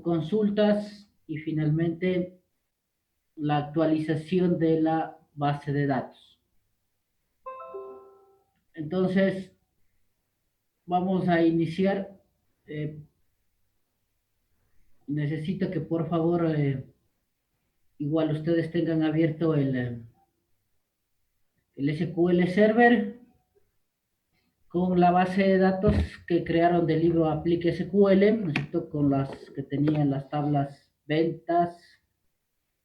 consultas y finalmente la actualización de la base de datos. Entonces, vamos a iniciar. Eh, Necesito que por favor, igual ustedes tengan abierto el SQL Server con la base de datos que crearon del libro Aplique SQL, ¿no es cierto? Con las que tenían las tablas ventas,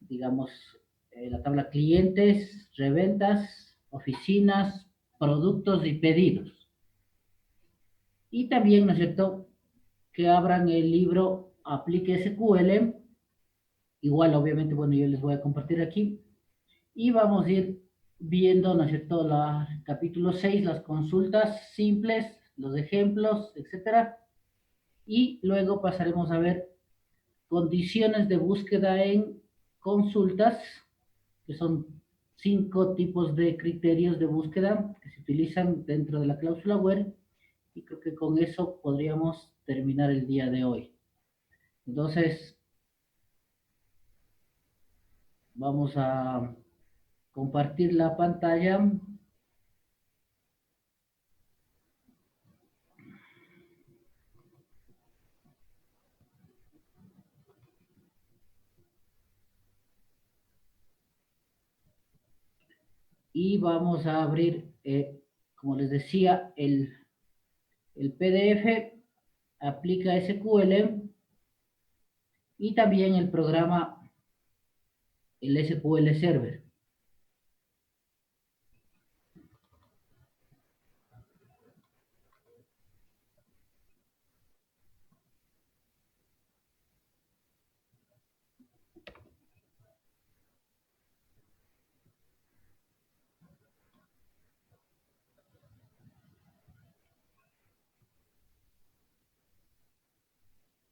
digamos, la tabla clientes, reventas, oficinas, productos y pedidos. Y también, ¿no es cierto?, que abran el libro Aplique SQL. Igual, obviamente, bueno, yo les voy a compartir aquí. Y vamos a ir viendo, ¿no es cierto?, capítulo 6, las consultas simples, los ejemplos, etcétera. Y luego pasaremos a ver condiciones de búsqueda en consultas, que son 5 tipos de criterios de búsqueda que se utilizan dentro de la cláusula where, y creo que con eso podríamos terminar el día de hoy. Entonces, vamos a compartir la pantalla. Y vamos a abrir, como les decía, el PDF, aplica SQL, y también el programa, el SQL Server.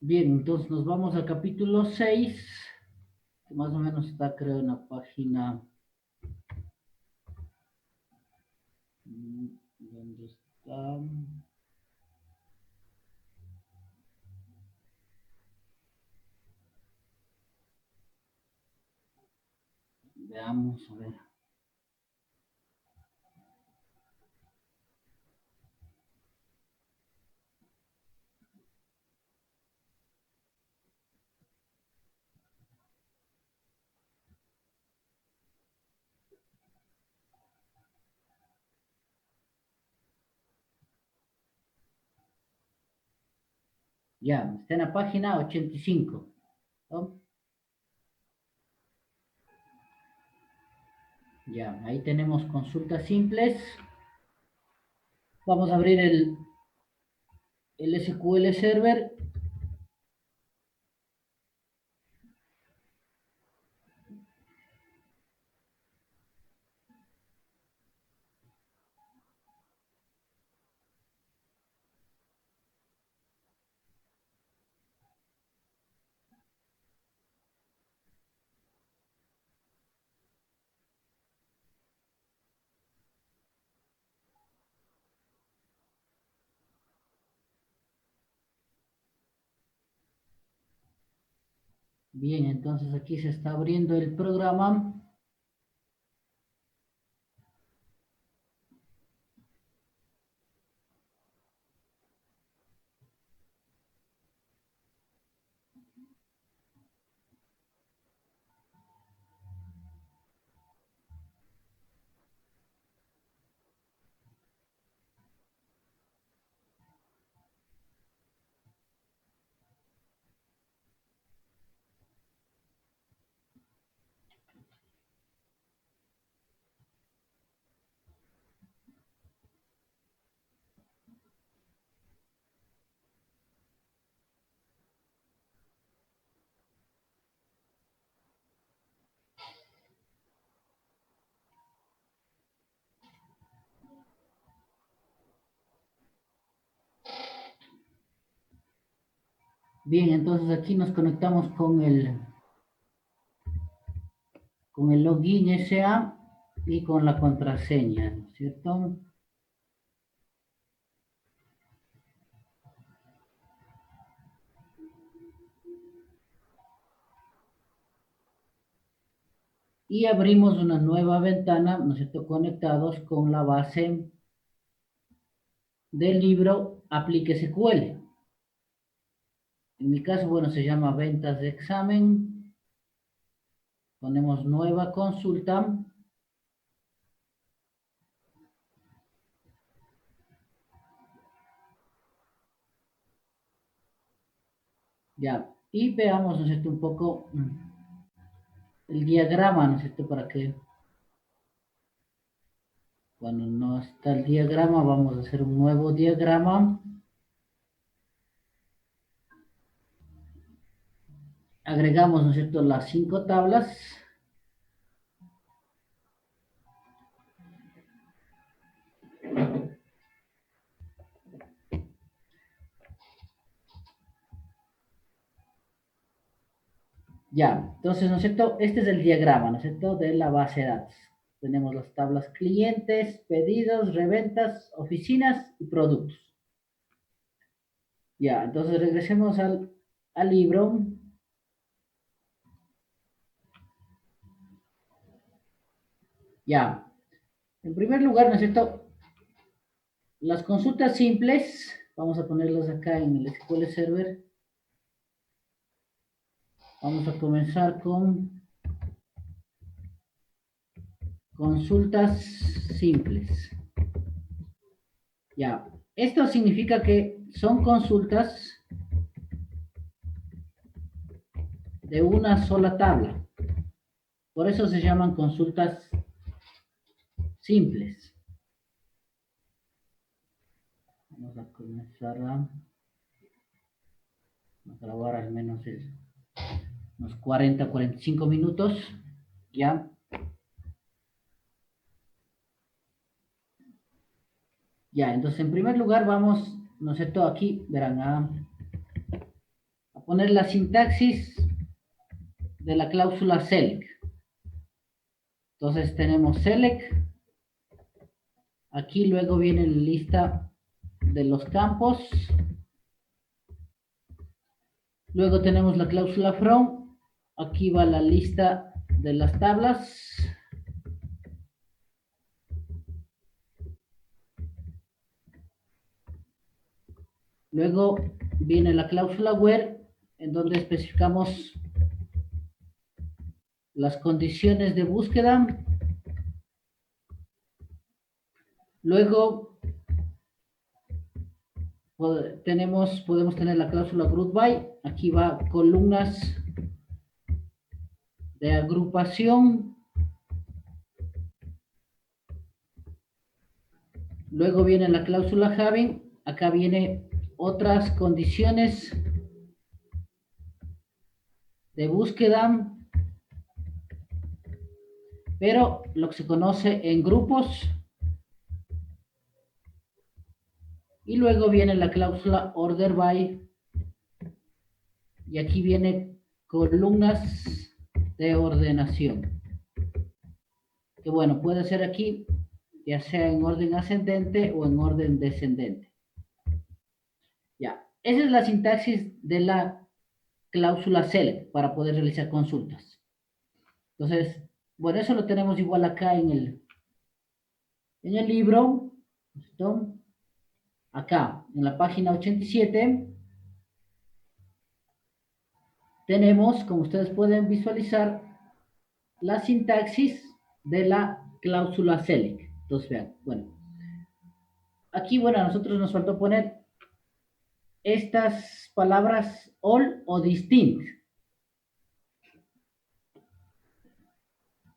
Bien, entonces nos vamos al capítulo 6, que más o menos está, creo, en la página. ¿Dónde está? Veamos, a ver. Ya, está en la página 85, ¿no? Ya, ahí tenemos consultas simples. Vamos a abrir el SQL Server. Bien, entonces aquí se está abriendo el programa. Bien, entonces aquí nos conectamos con el login SA y con la contraseña, ¿no es cierto? y abrimos una nueva ventana, ¿no es cierto?, conectados con la base del libro Aplique SQL. En mi caso, bueno, se llama ventas de examen. Ponemos nueva consulta. Ya, y veamos, ¿no es cierto?, un poco el diagrama, ¿no es cierto?, para que cuando no está el diagrama, vamos a hacer un nuevo diagrama. Agregamos, ¿no es cierto?, las 5 tablas. Ya, entonces, ¿no es cierto? Este es el diagrama, ¿no es cierto?, de la base de datos. Tenemos las tablas clientes, pedidos, reventas, oficinas y productos. Ya, entonces regresemos al libro. Ya, en primer lugar, ¿no es cierto?, las consultas simples, vamos a ponerlas acá en el SQL Server. Vamos a comenzar con consultas simples. Ya, esto significa que son consultas de una sola tabla. Por eso se llaman consultas simples. Vamos a comenzar a grabar al menos unos 40-45 minutos. Ya. Ya, entonces en primer lugar vamos, ¿no es cierto? Aquí verán a poner la sintaxis de la cláusula select. Entonces tenemos select. Aquí luego viene la lista de los campos. Luego tenemos la cláusula from. Aquí va la lista de las tablas. Luego viene la cláusula where, en donde especificamos las condiciones de búsqueda. Luego podemos tener la cláusula group by. Aquí va columnas de agrupación. Luego viene la cláusula having. Acá viene otras condiciones de búsqueda, pero lo que se conoce en grupos. Y luego viene la cláusula order by. Y aquí viene columnas de ordenación. Que bueno, puede ser aquí, ya sea en orden ascendente o en orden descendente. Ya, esa es la sintaxis de la cláusula select para poder realizar consultas. Entonces, bueno, eso lo tenemos igual acá en el libro. ¿Listo? Acá, en la página 87, tenemos, como ustedes pueden visualizar, la sintaxis de la cláusula select. Entonces, vean, bueno, aquí, bueno, a nosotros nos faltó poner estas palabras all o distinct.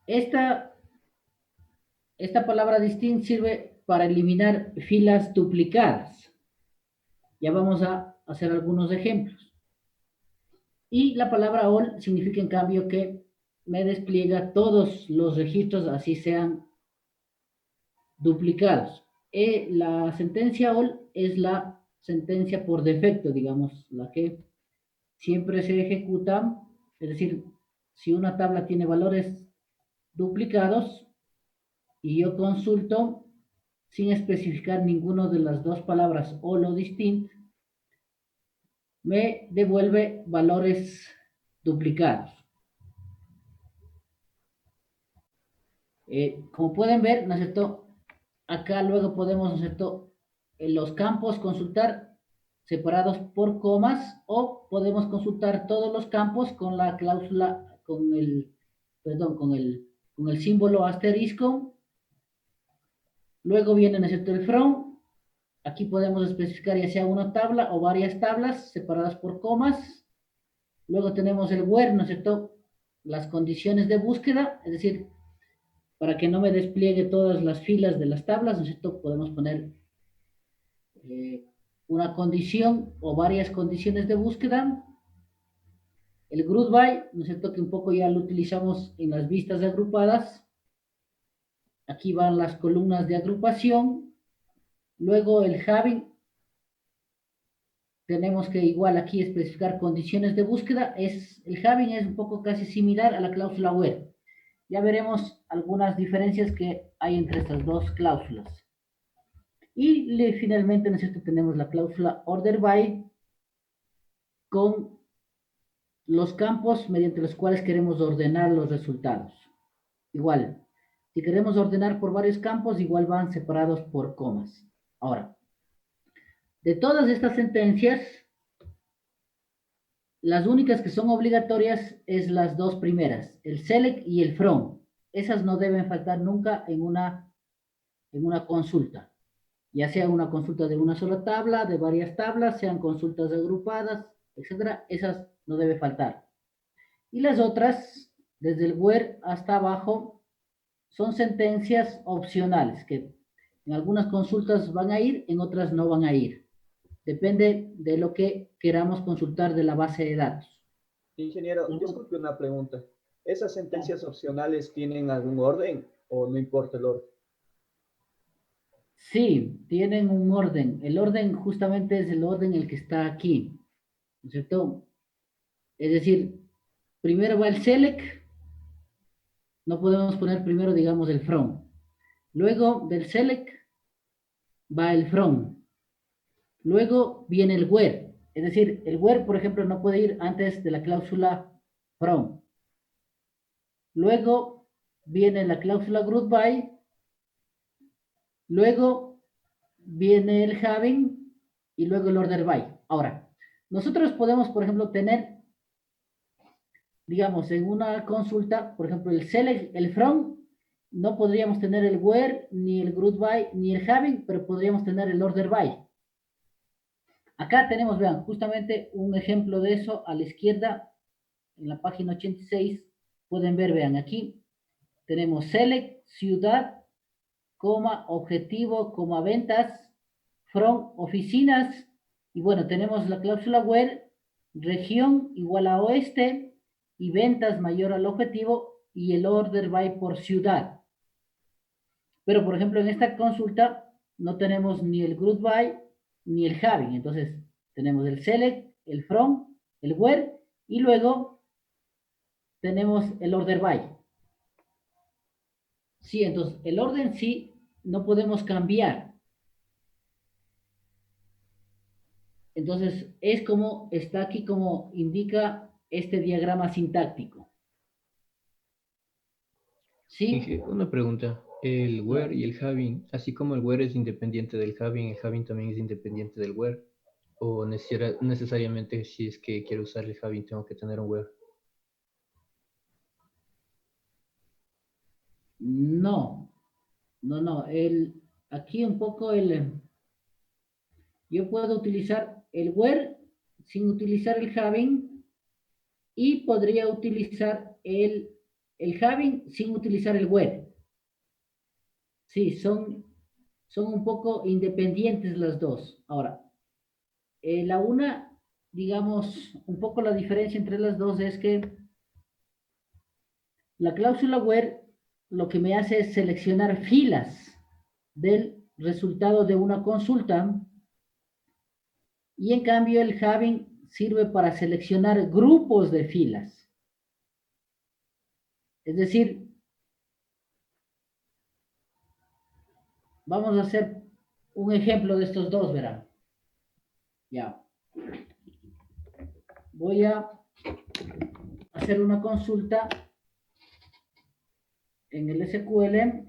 Esta palabra distinct sirve para eliminar filas duplicadas. Ya vamos a hacer algunos ejemplos. Y la palabra all significa en cambio que me despliega todos los registros, así sean duplicados. La sentencia all es la sentencia por defecto, digamos, la que siempre se ejecuta. Es decir, si una tabla tiene valores duplicados y yo consulto sin especificar ninguno de las dos palabras all o distinct, me devuelve valores duplicados. Como pueden ver, ¿no es cierto? Acá luego podemos, ¿no es cierto? En los campos consultar separados por comas o podemos consultar todos los campos con la cláusula, perdón, con el símbolo asterisco. Luego viene, ¿no es cierto? El from. Aquí podemos especificar ya sea una tabla o varias tablas separadas por comas. Luego tenemos el where, ¿no es cierto? Las condiciones de búsqueda, es decir, para que no me despliegue todas las filas de las tablas, ¿no es cierto? Podemos poner una condición o varias condiciones de búsqueda. El group by, ¿no es cierto? Que un poco ya lo utilizamos en las vistas agrupadas. Aquí van las columnas de agrupación. Luego el having, tenemos que igual aquí especificar condiciones de búsqueda. El having es un poco casi similar a la cláusula where. Ya veremos algunas diferencias que hay entre estas dos cláusulas. Y finalmente, ¿no es cierto? Tenemos la cláusula order by con los campos mediante los cuales queremos ordenar los resultados. Igual, si queremos ordenar por varios campos, igual van separados por comas. Ahora, de todas estas sentencias, las únicas que son obligatorias es las dos primeras, el select y el from. Esas no deben faltar nunca en una consulta, ya sea una consulta de una sola tabla, de varias tablas, sean consultas agrupadas, etcétera. Esas no debe faltar. Y las otras, desde el where hasta abajo, son sentencias opcionales que en algunas consultas van a ir, en otras no van a ir. Depende de lo que queramos consultar de la base de datos. Ingeniero, disculpe una pregunta. ¿Esas sentencias opcionales tienen algún orden o no importa el orden? Sí, tienen un orden. El orden justamente es el orden el que está aquí, ¿no es cierto? Es decir, primero va el select, no podemos poner primero, digamos, el from. Luego del select va el from. Luego viene el where. Es decir, el where, por ejemplo, no puede ir antes de la cláusula from. Luego viene la cláusula group by. Luego viene el having y luego el order by. Ahora, nosotros podemos, por ejemplo, tener, digamos, en una consulta, por ejemplo, el select, el from, no podríamos tener el where, ni el group by, ni el having, pero podríamos tener el order by. Acá tenemos, vean, justamente un ejemplo de eso a la izquierda, en la página 86, pueden ver, vean, aquí tenemos select, ciudad, coma, objetivo, coma, ventas, from, oficinas, y bueno, tenemos la cláusula where, región igual a oeste, y ventas mayor al objetivo, y el order by por ciudad. Pero, por ejemplo, en esta consulta no tenemos ni el group by ni el having. Entonces, tenemos el select, el from, el where y luego tenemos el order by. Sí, entonces el orden sí no podemos cambiar. Entonces, es como está aquí, como indica este diagrama sintáctico. ¿Sí? Una pregunta. El where y el having, así como el where es independiente del having, el having también es independiente del where. O necesariamente si es que quiero usar el having tengo que tener un where. No, no. Aquí un poco yo puedo utilizar el where sin utilizar el having y podría utilizar el having sin utilizar el where. Sí, son un poco independientes las dos. Ahora, la una, digamos, un poco la diferencia entre las dos es que la cláusula where lo que me hace es seleccionar filas del resultado de una consulta y en cambio el having sirve para seleccionar grupos de filas. Es decir, vamos a hacer un ejemplo de estos dos, verán. Ya. Voy a hacer una consulta en el SQL,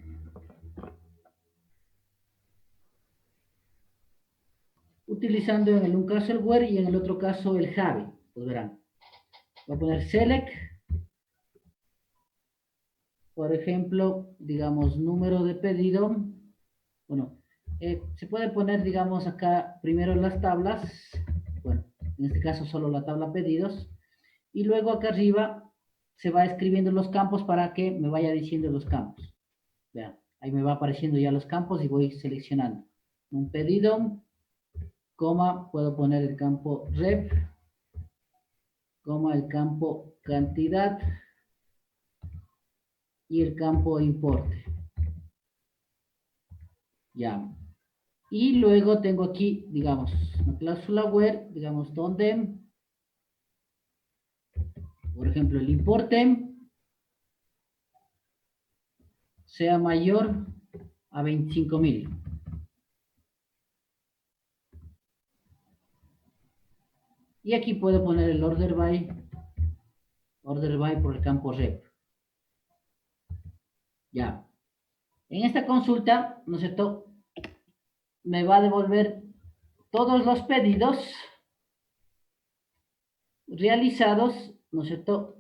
utilizando en un caso el where y en el otro caso el have. Pues verán, voy a poner select, por ejemplo, digamos, número de pedido. Bueno, se puede poner, digamos, acá primero las tablas, bueno, en este caso solo la tabla pedidos, y luego acá arriba se va escribiendo los campos para que me vaya diciendo los campos. Vean, ahí me va apareciendo ya los campos y voy seleccionando. Un pedido, coma, puedo poner el campo rep, coma, el campo cantidad y el campo importe. Ya. Y luego tengo aquí, digamos, una cláusula where, digamos, donde, por ejemplo, el importe sea mayor a 25.000. Y aquí puedo poner el order by por el campo rep. Ya. En esta consulta, ¿no es cierto? Me va a devolver todos los pedidos realizados, ¿no es cierto?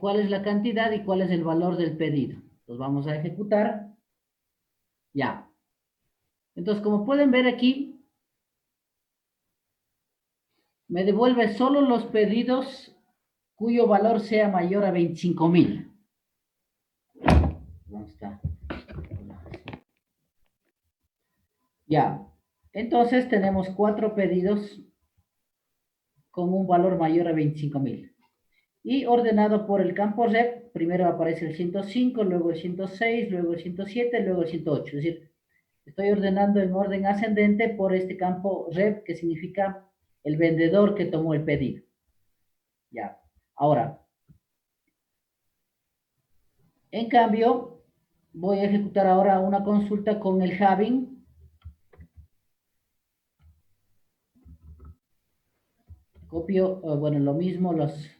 ¿Cuál es la cantidad y cuál es el valor del pedido? Los vamos a ejecutar. Ya. Entonces, como pueden ver aquí, me devuelve solo los pedidos cuyo valor sea mayor a 25.000. ¿Dónde está? Ya. Entonces tenemos 4 pedidos con un valor mayor a 25.000. Y ordenado por el campo rep, primero aparece el 105, luego el 106, luego el 107, luego el 108. Es decir, estoy ordenando en orden ascendente por este campo rep, que significa el vendedor que tomó el pedido. Ya. Ahora, en cambio, voy a ejecutar ahora una consulta con el having. Copio, bueno, lo mismo los...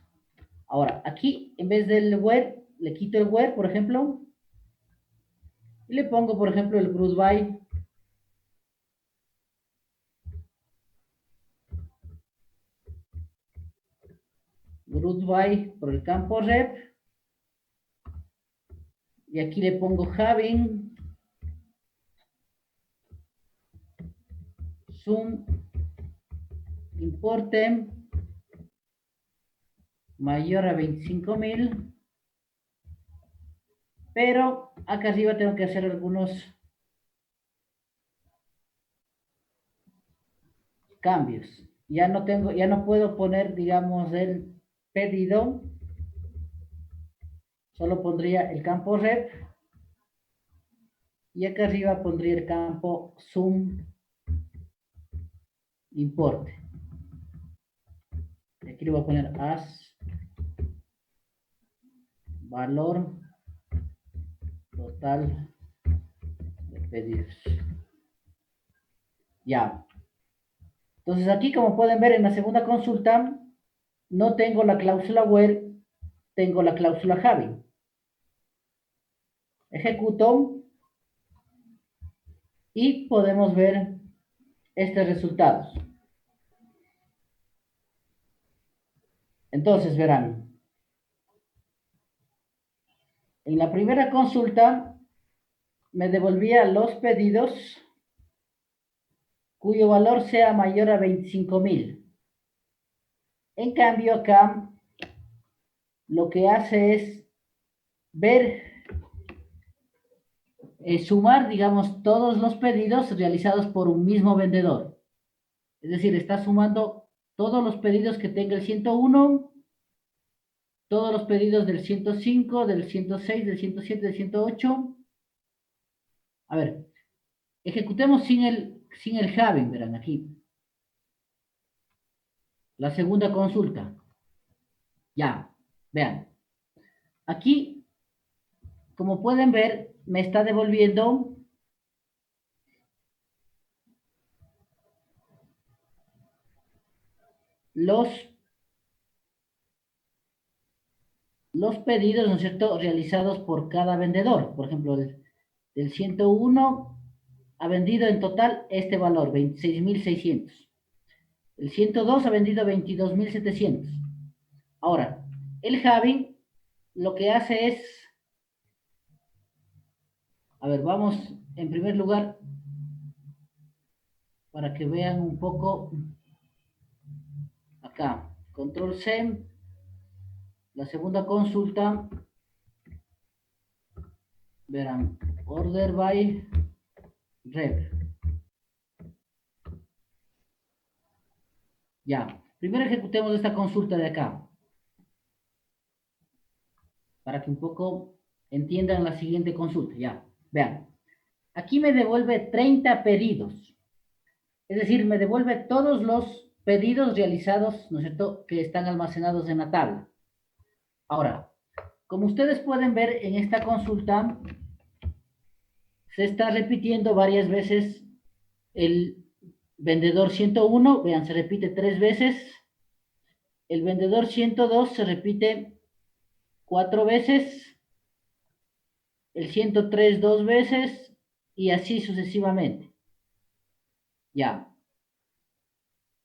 Ahora, aquí, en vez del where, le quito el where, por ejemplo, y le pongo, por ejemplo, el group by. Group by por el campo rep. Y aquí le pongo having sum importe mayor a 25.000, pero acá arriba tengo que hacer algunos cambios. Ya no puedo poner, digamos, el pedido, solo pondría el campo rep y acá arriba pondría el campo sum importe. Aquí le voy a poner as valor total de pedidos. Ya. Entonces aquí, como pueden ver en la segunda consulta, no tengo la cláusula where, tengo la cláusula having. Ejecuto y podemos ver estos resultados. Entonces verán, en la primera consulta me devolvía los pedidos cuyo valor sea mayor a 25.000. En cambio acá lo que hace es ver, sumar, digamos, todos los pedidos realizados por un mismo vendedor. Es decir, está sumando todos los pedidos que tenga el 101, todos los pedidos del 105, del 106, del 107, del 108. A ver, ejecutemos sin el having, verán aquí. La segunda consulta. Ya, vean. Aquí, como pueden ver, me está devolviendo los los pedidos, ¿no es cierto?, realizados por cada vendedor. Por ejemplo, del 101 ha vendido en total este valor, 26.600. El 102 ha vendido 22.700. Ahora, el halving lo que hace es, a ver, vamos en primer lugar para que vean un poco acá, control C, la segunda consulta, verán, order by rep. Ya, primero ejecutemos esta consulta de acá, para que un poco entiendan la siguiente consulta. Ya, vean, aquí me devuelve 30 pedidos, es decir, me devuelve todos los pedidos realizados, ¿no es cierto?, que están almacenados en la tabla. Ahora, como ustedes pueden ver en esta consulta, se está repitiendo varias veces el vendedor 101, vean, se repite 3 veces. El vendedor 102 se repite 4 veces. El 103 2 veces y así sucesivamente. Ya.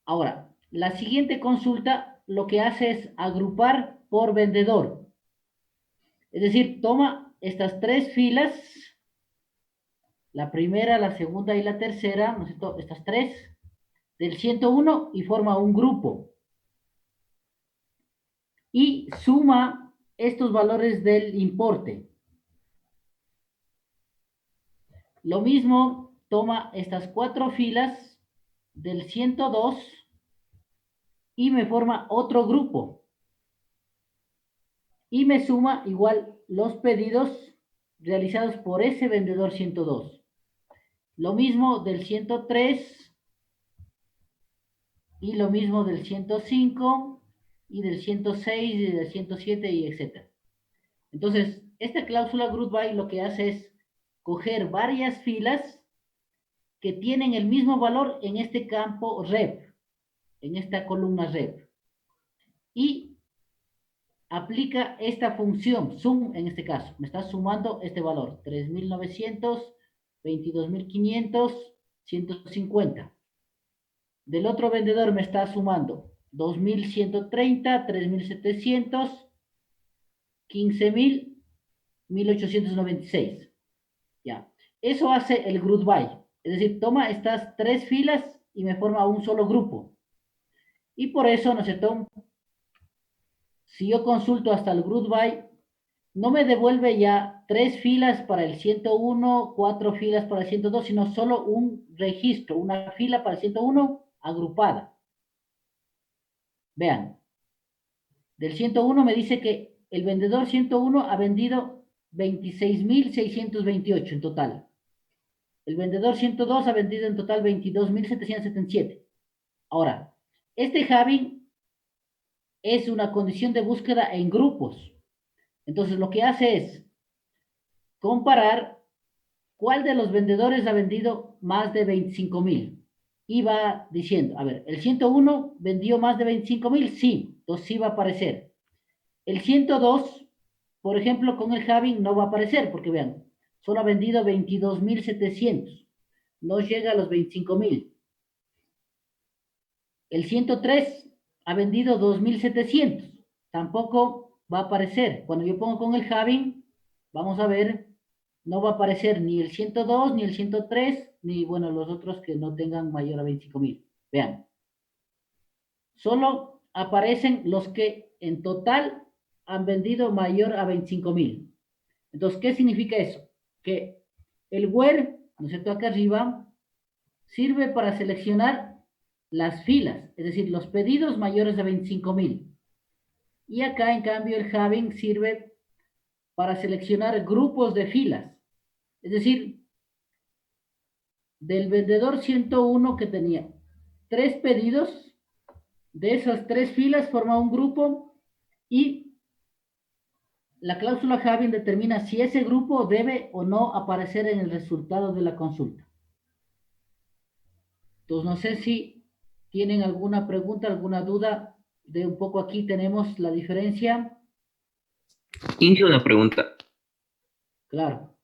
Ahora, la siguiente consulta lo que hace es agrupar por vendedor. Es decir, toma estas 3 filas, la primera, la segunda y la tercera, ¿no es cierto?, estas 3 del 101 y forma un grupo. Y suma estos valores del importe. Lo mismo, toma estas 4 filas del 102 y me forma otro grupo. Y me suma igual los pedidos realizados por ese vendedor 102. Lo mismo del 103 y lo mismo del 105 y del 106 y del 107 y etc. Entonces, esta cláusula group by lo que hace es coger varias filas que tienen el mismo valor en este campo rep, en esta columna rep, y aplica esta función sum. En este caso me está sumando este valor 3.900, 22.500, 150. Del otro vendedor me está sumando 2.130, 3.700, 15.000, 1.896. Ya, eso hace el group by, es decir, toma estas 3 filas y me forma un solo grupo. Y por eso, ¿no es cierto?, si yo consulto hasta el group by, no me devuelve ya 3 filas para el 101, 4 filas para el 102, sino solo un registro, una fila para el 101 agrupada. Vean, del 101 me dice que el vendedor 101 ha vendido 26.628 en total. El vendedor 102 ha vendido en total 22.777. Ahora, este halving es una condición de búsqueda en grupos. Entonces, lo que hace es comparar cuál de los vendedores ha vendido más de 25.000. Y va diciendo, a ver, el 101 vendió más de 25.000, sí, entonces sí va a aparecer. El 102, por ejemplo, con el halving no va a aparecer, porque vean, solo ha vendido 22.700, no llega a los 25.000. El 103 ha vendido 2.700, tampoco va a aparecer. Cuando yo pongo con el halving, vamos a ver, no va a aparecer ni el 102, ni el 103, ni, bueno, los otros que no tengan mayor a 25.000. Vean, solo aparecen los que en total han vendido mayor a 25.000. Entonces, ¿qué significa eso? Que el where, ¿no es cierto?, acá arriba, sirve para seleccionar las filas, es decir, los pedidos mayores de 25.000. Y acá, en cambio, el halving sirve para seleccionar grupos de filas. Es decir, del vendedor 101 que tenía 3 pedidos, de esas 3 filas forma un grupo y la cláusula halving determina si ese grupo debe o no aparecer en el resultado de la consulta. Entonces, no sé si tienen alguna pregunta, alguna duda de un poco aquí tenemos la diferencia. Inicio una pregunta. Claro.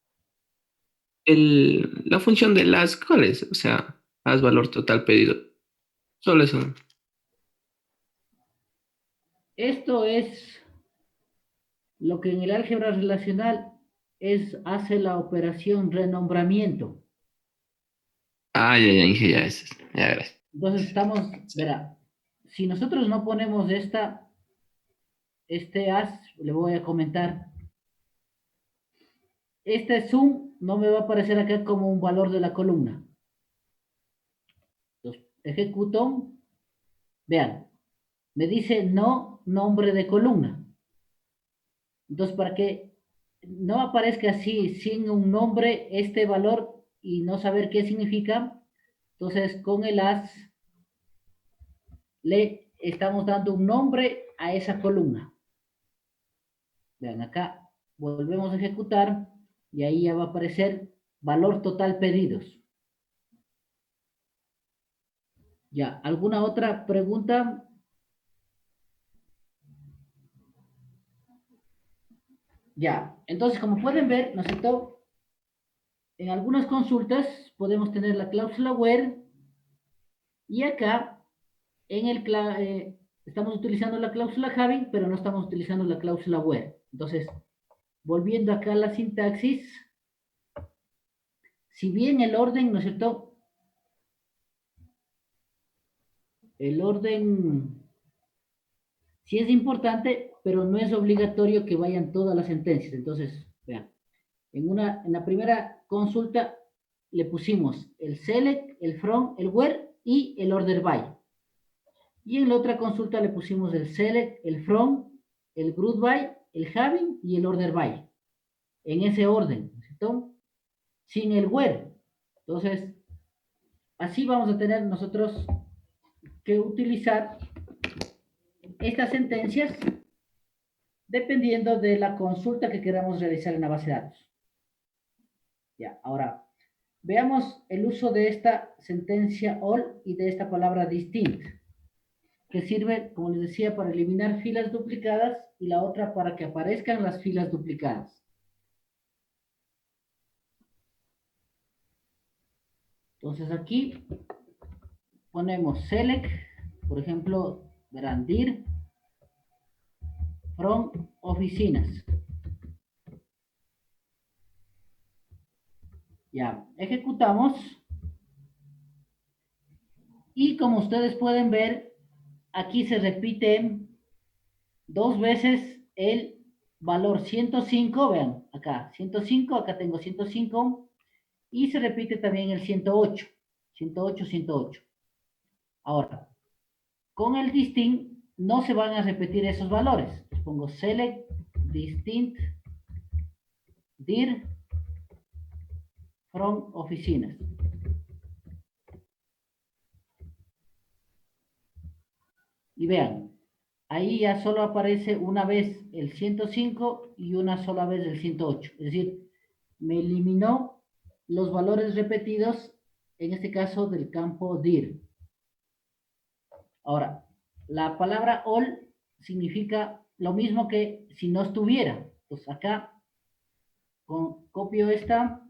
La función de las, ¿cuál es? O sea, haz valor total pedido. Solo eso. Esto es lo que en el álgebra relacional hace la operación renombramiento. Ah, ya, dije, ya, ya, gracias. Entonces verá, si nosotros no ponemos este as, le voy a comentar, este sum no me va a aparecer acá como un valor de la columna. Entonces, ejecuto, vean, me dice no nombre de columna. Entonces, para que no aparezca así, sin un nombre, este valor y no saber qué significa, entonces con el as le estamos dando un nombre a esa columna. Vean, acá volvemos a ejecutar y ahí ya va a aparecer valor total pedidos. Ya, ¿alguna otra pregunta? Ya, entonces como pueden ver, ¿no es cierto? En algunas consultas podemos tener la cláusula where y acá estamos utilizando la cláusula having, pero no estamos utilizando la cláusula where. Entonces, volviendo acá a la sintaxis, si bien el orden, ¿no es cierto? El orden sí es importante, pero no es obligatorio que vayan todas las sentencias. Entonces, vean, en la primera consulta le pusimos el select, el from, el where y el order by. Y en la otra consulta le pusimos el select, el from, el group by, el having y el order by. En ese orden, ¿cierto? Sin el where. Entonces, así vamos a tener nosotros que utilizar estas sentencias dependiendo de la consulta que queramos realizar en la base de datos. Ya, ahora veamos el uso de esta sentencia all y de esta palabra distinct, que sirve, como les decía, para eliminar filas duplicadas y la otra para que aparezcan las filas duplicadas. Entonces aquí ponemos select, por ejemplo, verán dir from oficinas. Ya, ejecutamos y como ustedes pueden ver, aquí se repite dos veces el valor 105, vean, acá 105, acá tengo 105 y se repite también el 108, 108, 108. Ahora, con el distinct no se van a repetir esos valores. Les pongo select, distinct, dir, from oficinas. Y vean, ahí ya solo aparece una vez el 105 y una sola vez el 108. Es decir, me eliminó los valores repetidos, en este caso del campo dir. Ahora, la palabra all significa lo mismo que si no estuviera. Pues acá copio esta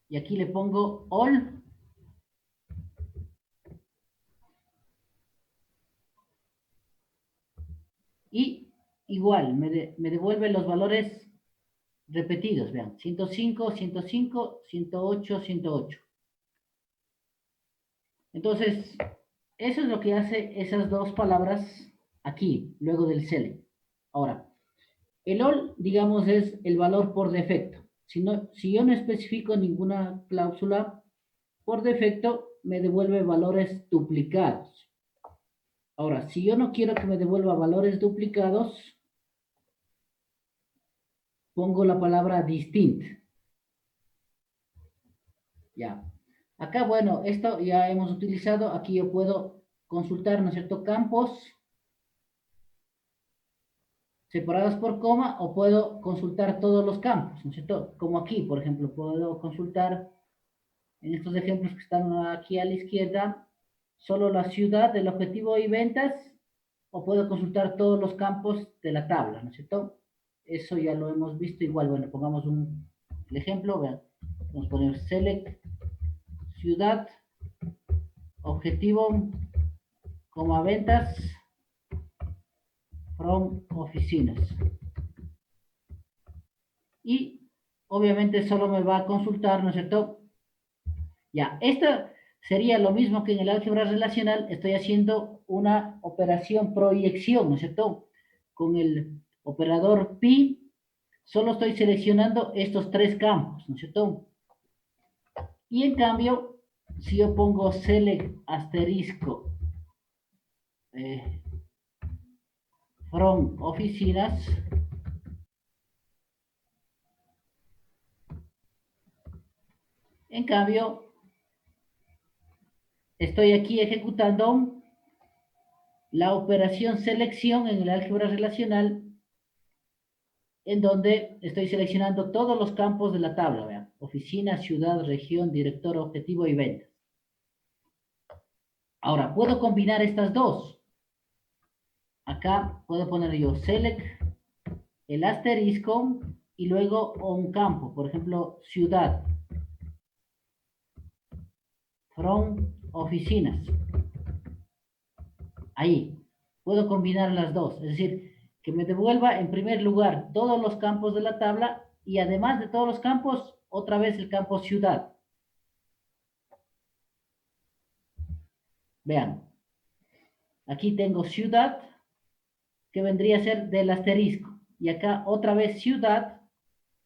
y aquí le pongo all. Y igual, me devuelve los valores repetidos, vean, 105, 105, 108, 108. Entonces, eso es lo que hace esas dos palabras aquí, luego del select. Ahora, el all, digamos, es el valor por defecto. Si yo no especifico ninguna cláusula, por defecto me devuelve valores duplicados. Ahora, si yo no quiero que me devuelva valores duplicados, pongo la palabra distinct. Ya. Acá, bueno, esto ya hemos utilizado. Aquí yo puedo consultar, ¿no es cierto?, campos separados por coma o puedo consultar todos los campos, ¿no es cierto? Como aquí, por ejemplo, puedo consultar en estos ejemplos que están aquí a la izquierda, solo la ciudad, el objetivo y ventas o puedo consultar todos los campos de la tabla, ¿no es cierto? Eso ya lo hemos visto igual. Bueno, pongamos el ejemplo, vean. Vamos a poner select ciudad, objetivo, coma ventas, from oficinas. Y obviamente solo me va a consultar, ¿no es cierto? Ya, esto sería lo mismo que en el álgebra relacional. Estoy haciendo una operación proyección, ¿no es cierto? Con el operador pi, solo estoy seleccionando estos tres campos, ¿no es cierto? Y en cambio, si yo pongo select asterisco from oficinas, en cambio, estoy aquí ejecutando la operación selección en el álgebra relacional, en donde estoy seleccionando todos los campos de la tabla, vean, oficina, ciudad, región, director, objetivo y ventas. Ahora, puedo combinar estas dos. Acá puedo poner yo select, el asterisco, y luego un campo, por ejemplo, ciudad, from oficinas. Ahí, puedo combinar las dos, es decir, que me devuelva en primer lugar todos los campos de la tabla y además de todos los campos, otra vez el campo ciudad. Vean, aquí tengo ciudad, que vendría a ser del asterisco, y acá otra vez ciudad,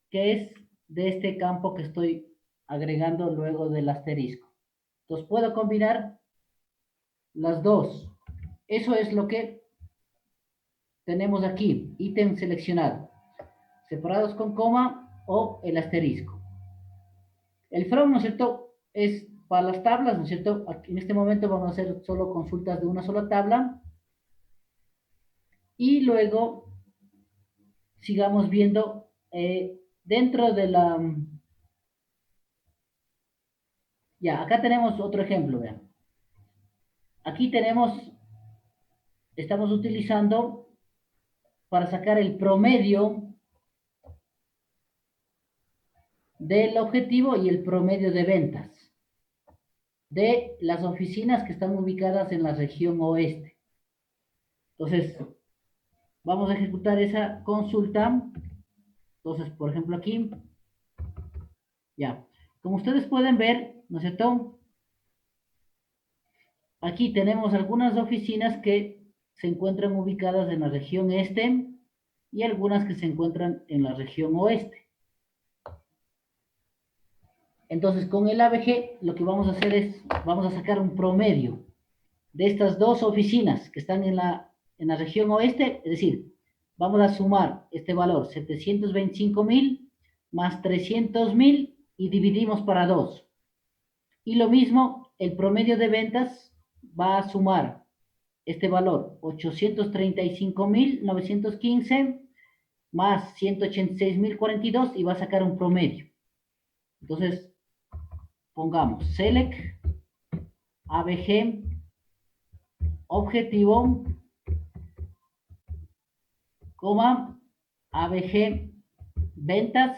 que es de este campo que estoy agregando luego del asterisco. Entonces puedo combinar las dos. Eso es lo que tenemos aquí, ítem seleccionado, separados con coma o el asterisco. El from, ¿no es cierto?, es para las tablas, ¿no es cierto? Aquí, en este momento vamos a hacer solo consultas de una sola tabla. Y luego sigamos viendo dentro de la... Ya, acá tenemos otro ejemplo, vean. Aquí estamos utilizando para sacar el promedio del objetivo y el promedio de ventas de las oficinas que están ubicadas en la región oeste. Entonces, vamos a ejecutar esa consulta. Entonces, por ejemplo, aquí, ya, como ustedes pueden ver, ¿no es cierto? Aquí tenemos algunas oficinas que se encuentran ubicadas en la región este y algunas que se encuentran en la región oeste. Entonces, con el ABG, lo que vamos a hacer es, vamos a sacar un promedio de estas dos oficinas que están en la región oeste, es decir, vamos a sumar este valor, 725.000 más 300.000 y dividimos para 2. Y lo mismo, el promedio de ventas va a sumar este valor, 835.915 más 186.042 y va a sacar un promedio. Entonces, pongamos select, ABG, objetivo, coma, ABG, ventas,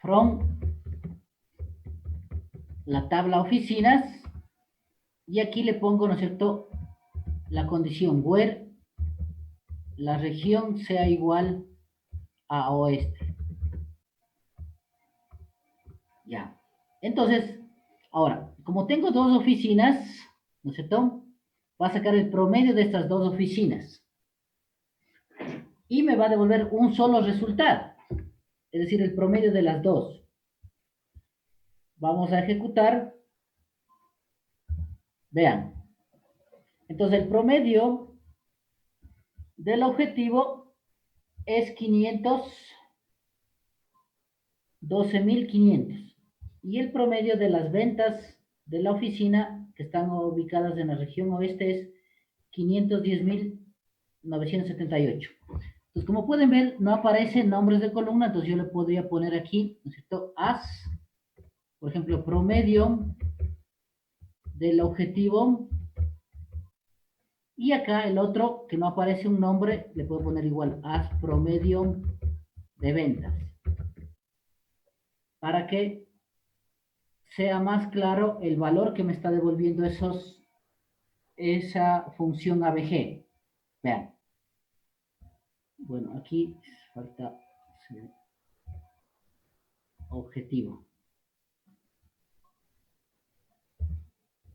from la tabla oficinas, y aquí le pongo, ¿no es cierto?, la condición where la región sea igual a oeste. Ya. Entonces, ahora, como tengo dos oficinas, ¿no es cierto?, va a sacar el promedio de estas dos oficinas y me va a devolver un solo resultado, es decir, el promedio de las dos. Vamos a ejecutar. Vean. Entonces, el promedio del objetivo es 12.500 y el promedio de las ventas de la oficina que están ubicadas en la región oeste es 510.978. Entonces, como pueden ver, no aparecen nombres de columna, entonces yo le podría poner aquí, ¿no es cierto?, as por ejemplo, promedio del objetivo. Y acá el otro, que no aparece un nombre, le puedo poner igual, haz promedio de ventas. Para que sea más claro el valor que me está devolviendo esa función ABG. Vean. Bueno, aquí falta objetivo.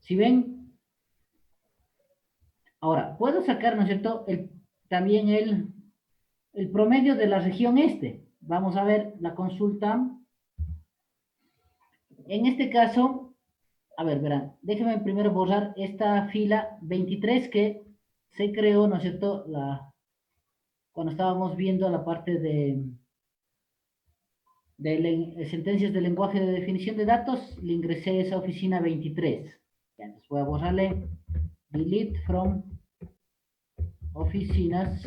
Si ven, ahora, puedo sacar, ¿no es cierto?, también el promedio de la región este. Vamos a ver la consulta. En este caso, a ver, verán, déjenme primero borrar esta fila 23 que se creó, ¿no es cierto?, cuando estábamos viendo la parte de sentencias de lenguaje de definición de datos, le ingresé esa oficina 23. Ya, entonces voy a borrarle delete from oficinas,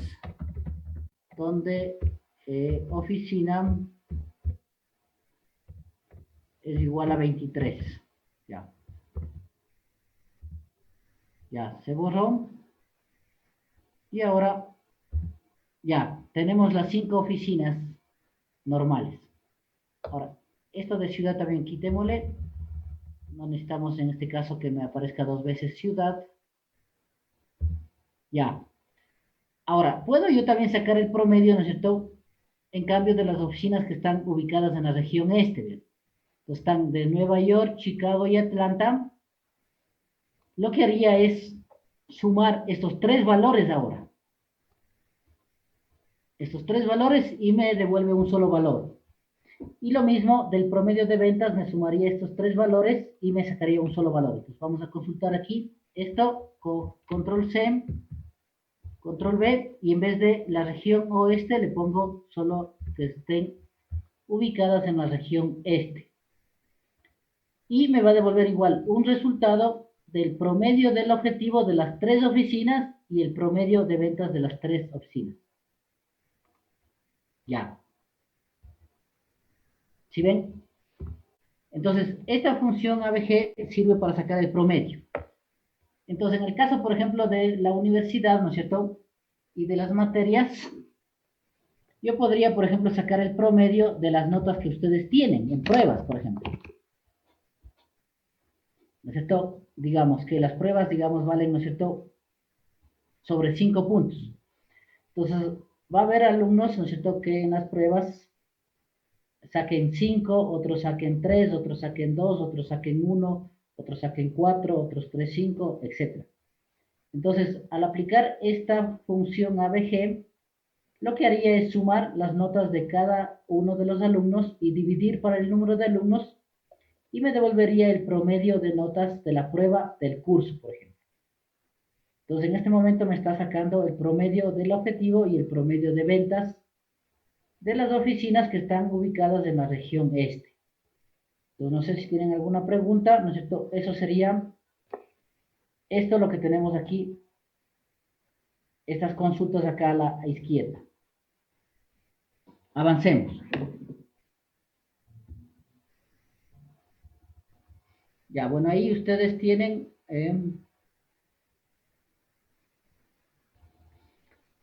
donde oficina es igual a 23. Ya. Ya, se borró. Y ahora, ya, tenemos las 5 oficinas normales. Ahora, esto de ciudad también quitémosle. No necesitamos en este caso que me aparezca 2 veces ciudad. Ya. Ahora, puedo yo también sacar el promedio, ¿no es cierto?, en cambio de las oficinas que están ubicadas en la región este. ¿Bien? Entonces, están de Nueva York, Chicago y Atlanta. Lo que haría es sumar estos 3 valores ahora. Estos 3 valores y me devuelve un solo valor. Y lo mismo del promedio de ventas, me sumaría estos 3 valores y me sacaría un solo valor. Entonces vamos a consultar aquí esto con control C, control V, y en vez de la región oeste le pongo solo que estén ubicadas en la región este. Y me va a devolver igual un resultado del promedio del objetivo de las 3 oficinas y el promedio de ventas de las 3 oficinas. Ya. ¿Sí ven? Entonces, esta función ABG sirve para sacar el promedio. Entonces, en el caso, por ejemplo, de la universidad, ¿no es cierto?, y de las materias, yo podría, por ejemplo, sacar el promedio de las notas que ustedes tienen en pruebas, por ejemplo. ¿No es cierto? Digamos que las pruebas, digamos, valen, ¿no es cierto?, sobre 5 puntos. Entonces, va a haber alumnos, ¿no es cierto?, que en las pruebas saquen 5, otros saquen 3, otros saquen 2, otros saquen 1, otros saquen 4, otros 3, 5, etc. Entonces, al aplicar esta función ABG, lo que haría es sumar las notas de cada uno de los alumnos y dividir por el número de alumnos y me devolvería el promedio de notas de la prueba del curso, por ejemplo. Entonces, en este momento me está sacando el promedio del objetivo y el promedio de ventas de las oficinas que están ubicadas en la región este. Entonces, no sé si tienen alguna pregunta, ¿no es cierto? Eso sería esto lo que tenemos aquí, estas consultas acá a la izquierda. Avancemos. Ya, bueno, ahí ustedes tienen,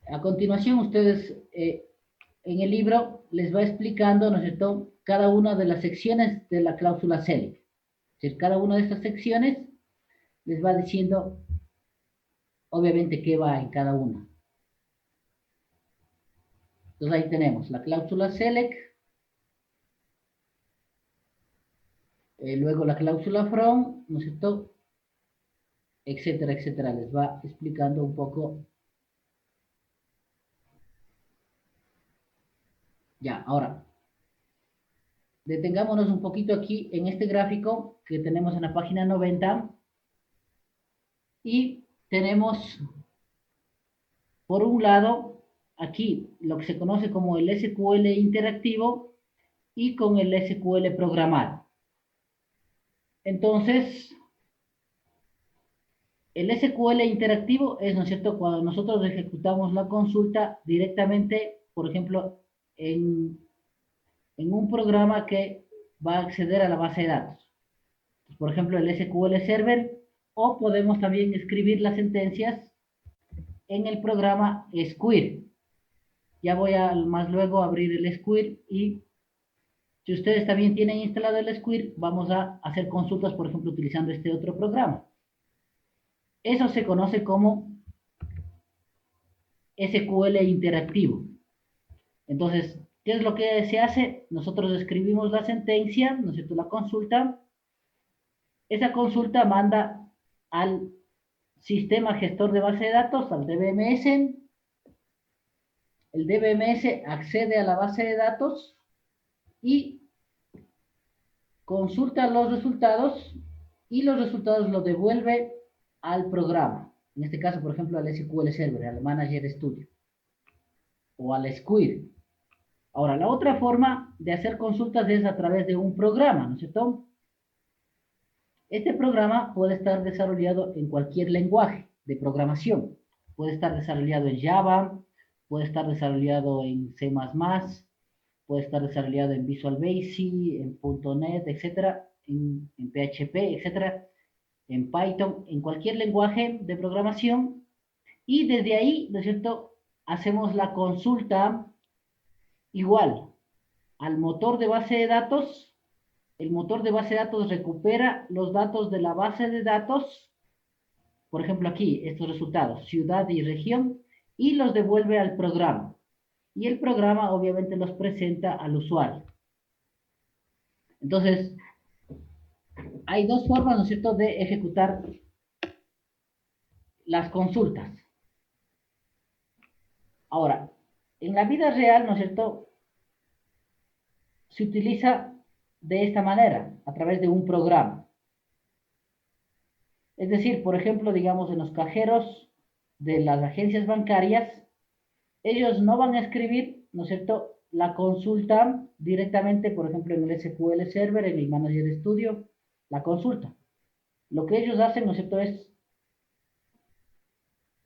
a continuación ustedes en el libro les va explicando, ¿no es cierto?, cada una de las secciones de la cláusula SELECT. Es decir, cada una de estas secciones les va diciendo, obviamente, qué va en cada una. Entonces ahí tenemos la cláusula SELECT, luego la cláusula FROM, ¿no es cierto?, etcétera, etcétera. Les va explicando un poco. Ya, ahora, detengámonos un poquito aquí en este gráfico que tenemos en la página 90 y tenemos, por un lado, aquí lo que se conoce como el SQL interactivo y con el SQL programado. Entonces, el SQL interactivo es, ¿no es cierto?, cuando nosotros ejecutamos la consulta directamente, por ejemplo, en un programa que va a acceder a la base de datos. Por ejemplo, el SQL Server, o podemos también escribir las sentencias en el programa Square. Ya voy a más luego abrir el Square y si ustedes también tienen instalado el Square, vamos a hacer consultas, por ejemplo, utilizando este otro programa. Eso se conoce como SQL interactivo. Entonces, ¿qué es lo que se hace? Nosotros escribimos la sentencia, ¿no es cierto? La consulta. Esa consulta manda al sistema gestor de base de datos, al DBMS. El DBMS accede a la base de datos y consulta los resultados y los resultados los devuelve al programa. En este caso, por ejemplo, al SQL Server, al Manager Studio o al Square. Ahora, la otra forma de hacer consultas es a través de un programa, ¿no es cierto? Este programa puede estar desarrollado en cualquier lenguaje de programación. Puede estar desarrollado en Java, puede estar desarrollado en C++, puede estar desarrollado en Visual Basic, en .NET, etcétera, en PHP, etcétera, en Python, en cualquier lenguaje de programación. Y desde ahí, ¿no es cierto?, hacemos la consulta igual al motor de base de datos. El motor de base de datos recupera los datos de la base de datos, por ejemplo aquí, estos resultados, ciudad y región, y los devuelve al programa. Y el programa obviamente los presenta al usuario. Entonces, hay dos formas, ¿no es cierto?, de ejecutar las consultas. Ahora, en la vida real, ¿no es cierto?, se utiliza de esta manera, a través de un programa. Es decir, por ejemplo, digamos en los cajeros de las agencias bancarias, ellos no van a escribir, ¿no es cierto?, la consulta directamente, por ejemplo, en el SQL Server, en el Manager Studio, la consulta. Lo que ellos hacen, ¿no es cierto?, es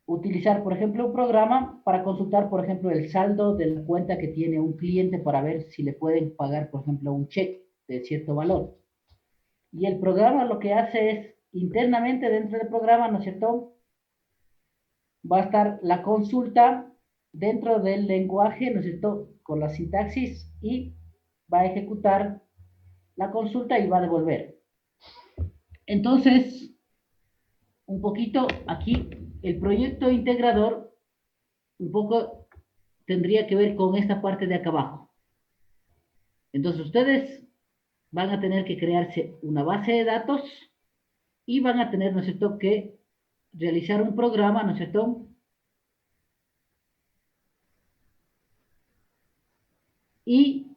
utilizar, por ejemplo, un programa para consultar, por ejemplo, el saldo de la cuenta que tiene un cliente para ver si le pueden pagar, por ejemplo, un cheque de cierto valor. Y el programa lo que hace es, internamente dentro del programa, ¿no es cierto?, va a estar la consulta dentro del lenguaje, ¿no es cierto?, con la sintaxis y va a ejecutar la consulta y va a devolver. Entonces, un poquito aquí, el proyecto integrador, un poco tendría que ver con esta parte de acá abajo. Entonces, ustedes van a tener que crearse una base de datos y van a tener, ¿no es cierto?, que realizar un programa, ¿no es cierto?, y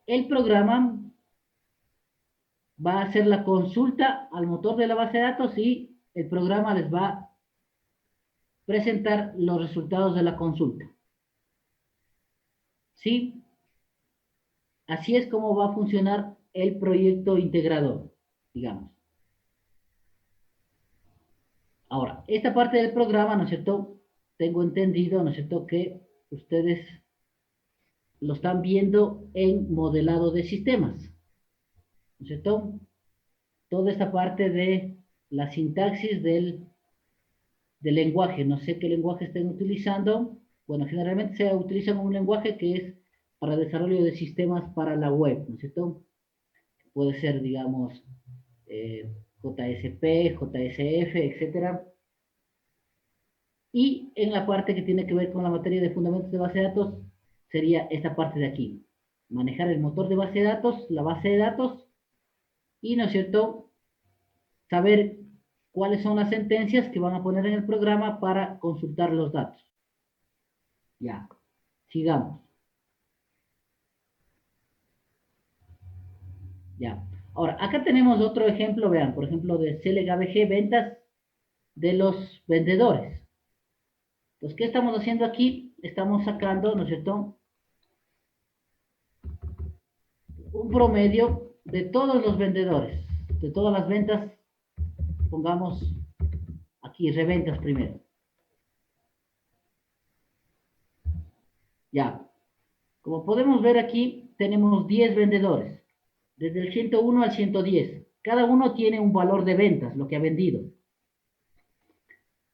el programa va a hacer la consulta al motor de la base de datos y el programa les va a presentar los resultados de la consulta. ¿Sí? Así es como va a funcionar el proyecto integrador, digamos. Ahora, esta parte del programa, ¿no es cierto?, tengo entendido, ¿no es cierto?, que ustedes lo están viendo en modelado de sistemas, ¿no es cierto? Toda esta parte de la sintaxis del lenguaje, no sé qué lenguaje estén utilizando. Bueno, generalmente se utiliza un lenguaje que es para desarrollo de sistemas para la web, ¿no es cierto? Puede ser, digamos, JSP, JSF, etcétera. Y en la parte que tiene que ver con la materia de fundamentos de base de datos, sería esta parte de aquí. Manejar el motor de base de datos, la base de datos, y, ¿no es cierto?, saber cuáles son las sentencias que van a poner en el programa para consultar los datos. Ya, sigamos. Ya. Ahora, acá tenemos otro ejemplo, vean, por ejemplo, de CLGBG, ventas de los vendedores. Entonces, ¿qué estamos haciendo aquí? Estamos sacando, ¿no es cierto?, un promedio de todos los vendedores, de todas las ventas, pongamos aquí reventas primero. Ya, como podemos ver aquí, tenemos 10 vendedores, desde el 101 al 110. cada uno tiene un valor de ventas, lo que ha vendido.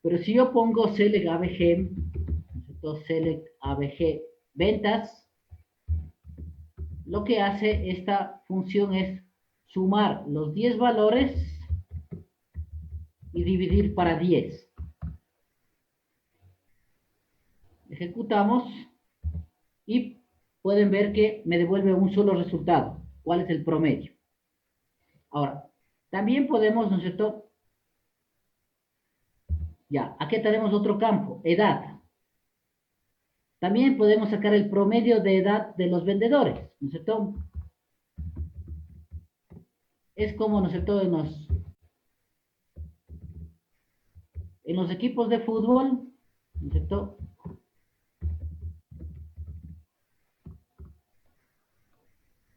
Pero si yo pongo select ABG, entonces select ABG ventas, lo que hace esta función es sumar los 10 valores y dividir para 10. Ejecutamos y pueden ver que me devuelve un solo resultado. ¿Cuál es el promedio? Ahora, también podemos, ¿no es cierto? Ya, aquí tenemos otro campo, edad. También podemos sacar el promedio de edad de los vendedores, ¿no es cierto? Es como, ¿no es cierto?, en los equipos de fútbol, ¿no es cierto?,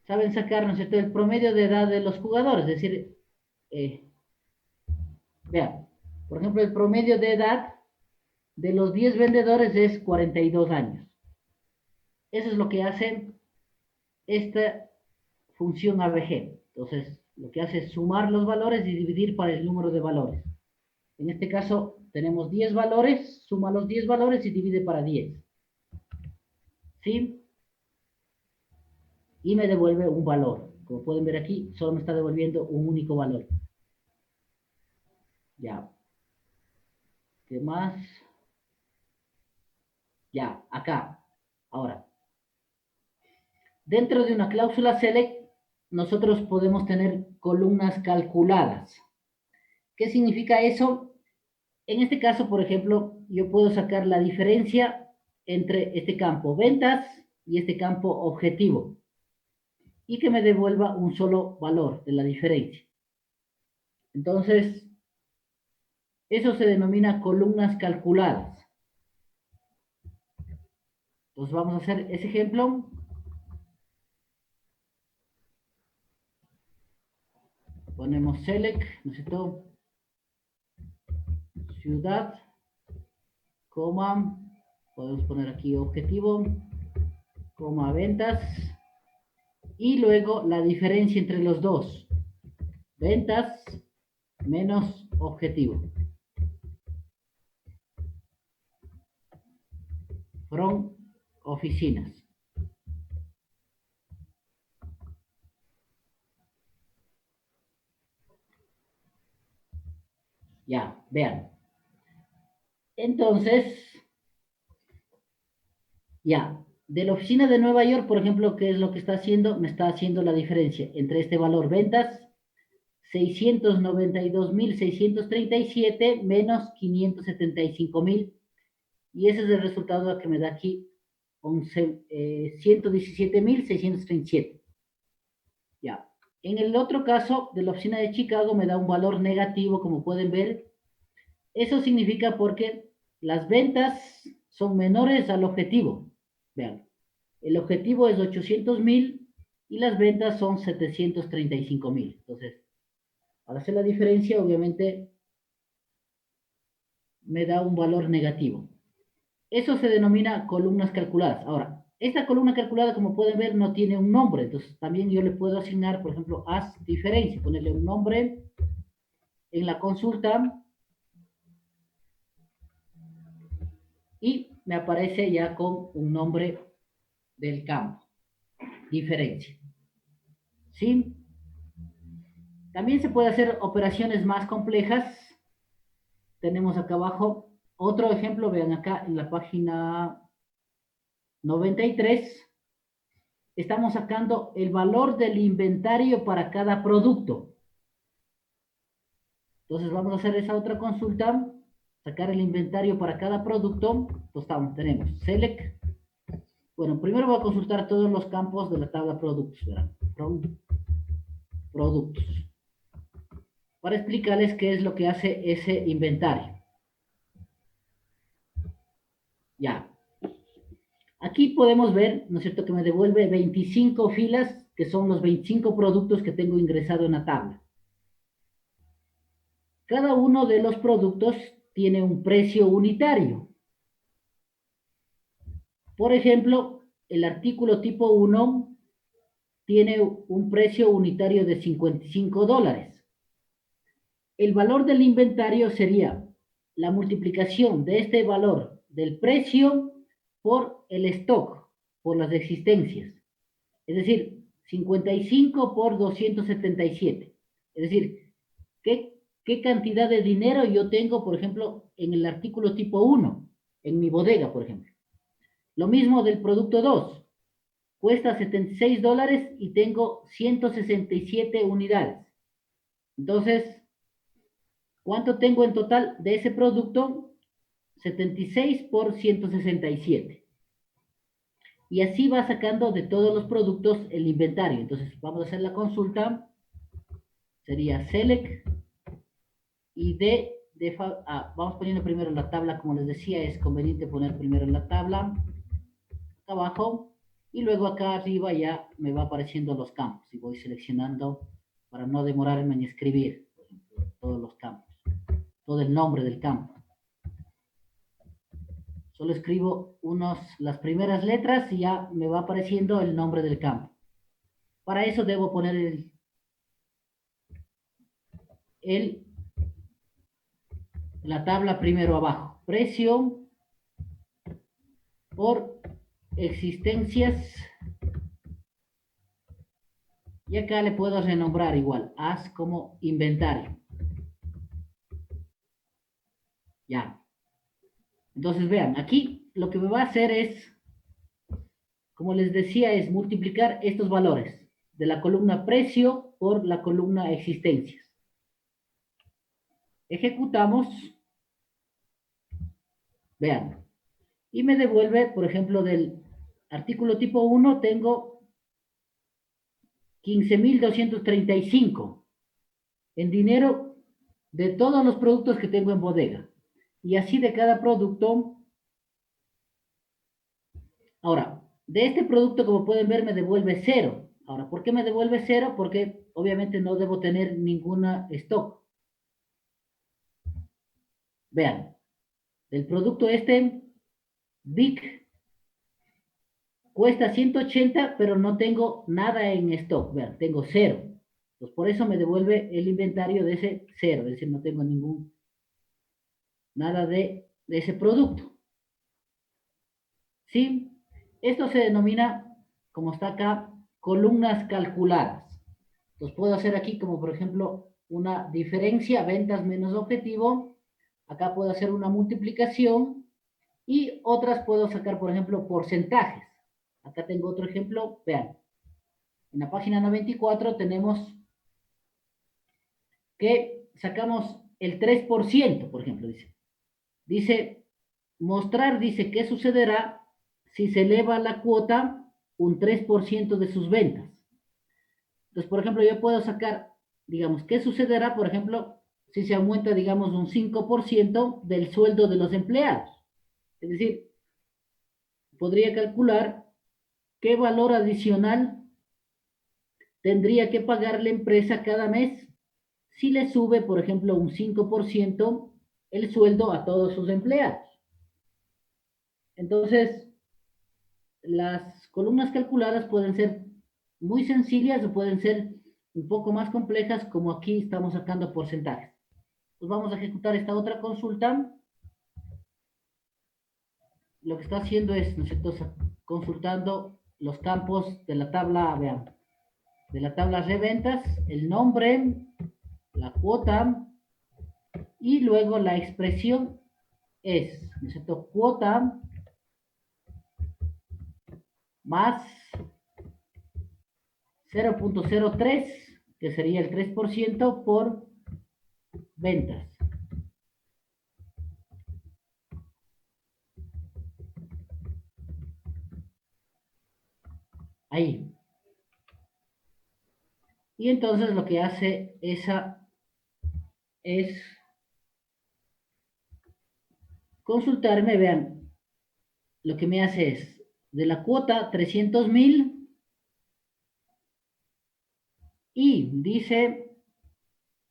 saben sacar, ¿no es cierto?, el promedio de edad de los jugadores. Es decir, vean, por ejemplo, el promedio de edad de los 10 vendedores es 42 años. Eso es lo que hace esta función ABG. Entonces, lo que hace es sumar los valores y dividir para el número de valores. En este caso, tenemos 10 valores, suma los 10 valores y divide para 10. ¿Sí? Y me devuelve un valor. Como pueden ver aquí, solo me está devolviendo un único valor. Ya. ¿Qué más? Ya, acá. Ahora, dentro de una cláusula select, nosotros podemos tener columnas calculadas. ¿Qué significa eso? En este caso, por ejemplo, yo puedo sacar la diferencia entre este campo ventas y este campo objetivo y que me devuelva un solo valor de la diferencia. Entonces, eso se denomina columnas calculadas. Entonces vamos a hacer ese ejemplo. Ponemos select, ¿no es cierto?, ciudad, coma, podemos poner aquí objetivo, coma ventas, y luego la diferencia entre los dos, ventas menos objetivo, from oficinas. Ya, vean. Entonces, ya, de la oficina de Nueva York, por ejemplo, ¿qué es lo que está haciendo? Me está haciendo la diferencia entre este valor ventas, 692.637 menos 575.000. Y ese es el resultado que me da aquí, 117.637. Ya. En el otro caso, de la oficina de Chicago, me da un valor negativo, como pueden ver. Eso significa porque las ventas son menores al objetivo. Vean, el objetivo es 800.000 y las ventas son 735.000. Entonces, al hacer la diferencia, obviamente, me da un valor negativo. Eso se denomina columnas calculadas. Ahora, esta columna calculada, como pueden ver, no tiene un nombre. Entonces, también yo le puedo asignar, por ejemplo, as diferencia, ponerle un nombre en la consulta y me aparece ya con un nombre del campo, diferencia. ¿Sí? También se puede hacer operaciones más complejas. Tenemos acá abajo otro ejemplo, vean acá en la página 93. Estamos sacando el valor del inventario para cada producto. Entonces vamos a hacer esa otra consulta, sacar el inventario para cada producto. Entonces tenemos select. Bueno, primero voy a consultar todos los campos de la tabla productos, ¿verdad? Productos. Para explicarles qué es lo que hace ese inventario. Ya. Aquí podemos ver, ¿no es cierto?, que me devuelve 25 filas, que son los 25 productos que tengo ingresado en la tabla. Cada uno de los productos tiene un precio unitario. Por ejemplo, el artículo tipo 1 tiene un precio unitario de $55. el valor del inventario sería la multiplicación de este valor del precio por el stock, por las existencias. Es decir, 55 por 277. Es decir, ¿qué cantidad de dinero yo tengo, por ejemplo, en el artículo tipo 1, en mi bodega, por ejemplo? Lo mismo del producto 2. Cuesta $76 y tengo 167 unidades. Entonces, ¿cuánto tengo en total de ese producto? 76 por 167. Y así va sacando de todos los productos el inventario. Entonces, vamos a hacer la consulta. Sería select y vamos poniendo primero la tabla. Como les decía, es conveniente poner primero la tabla acá abajo. Y luego acá arriba ya me va apareciendo los campos. Y voy seleccionando para no demorarme en escribir, por ejemplo, todos los campos. Todo el nombre del campo. Solo escribo las primeras letras y ya me va apareciendo el nombre del campo. Para eso debo poner la tabla primero abajo. Precio por existencias. Y acá le puedo renombrar igual. Haz como inventario. Ya. Entonces vean, aquí lo que me va a hacer es, como les decía, es multiplicar estos valores de la columna precio por la columna existencias. Ejecutamos. Vean. Y me devuelve, por ejemplo, del artículo tipo 1 tengo 15.235 en dinero de todos los productos que tengo en bodega. Y así de cada producto. Ahora, de este producto, como pueden ver, me devuelve 0. Ahora, ¿por qué me devuelve 0? Porque obviamente no debo tener ninguna stock. Vean, el producto Big, cuesta 180, pero no tengo nada en stock. Vean, tengo 0. Entonces, por eso me devuelve el inventario de ese 0. Es decir, no tengo nada de ese producto. ¿Sí? Esto se denomina, como está acá, columnas calculadas. Entonces puedo hacer aquí como por ejemplo una diferencia, ventas menos objetivo. Acá puedo hacer una multiplicación y otras puedo sacar, por ejemplo, porcentajes. Acá tengo otro ejemplo, vean. En la página 94 tenemos que sacamos el 3%, por ejemplo, dice, mostrar, dice, qué sucederá si se eleva la cuota un 3% de sus ventas. Entonces, por ejemplo, yo puedo sacar, digamos, qué sucederá, por ejemplo, si se aumenta, digamos, un 5% del sueldo de los empleados. Es decir, podría calcular qué valor adicional tendría que pagar la empresa cada mes si le sube, por ejemplo, un 5% el sueldo a todos sus empleados. Entonces, las columnas calculadas pueden ser muy sencillas o pueden ser un poco más complejas, como aquí estamos sacando porcentajes. Pues vamos a ejecutar esta otra consulta. Lo que está haciendo es, ¿no es cierto?, consultando los campos de la tabla, vean, de la tabla reventas, el nombre, la cuota, y luego la expresión es, ¿no es cierto?, cuota más 0.03, que sería el 3% por ventas. Ahí. Y entonces lo que hace esa es consultarme, vean, lo que me hace es, de la cuota 300.000, y dice,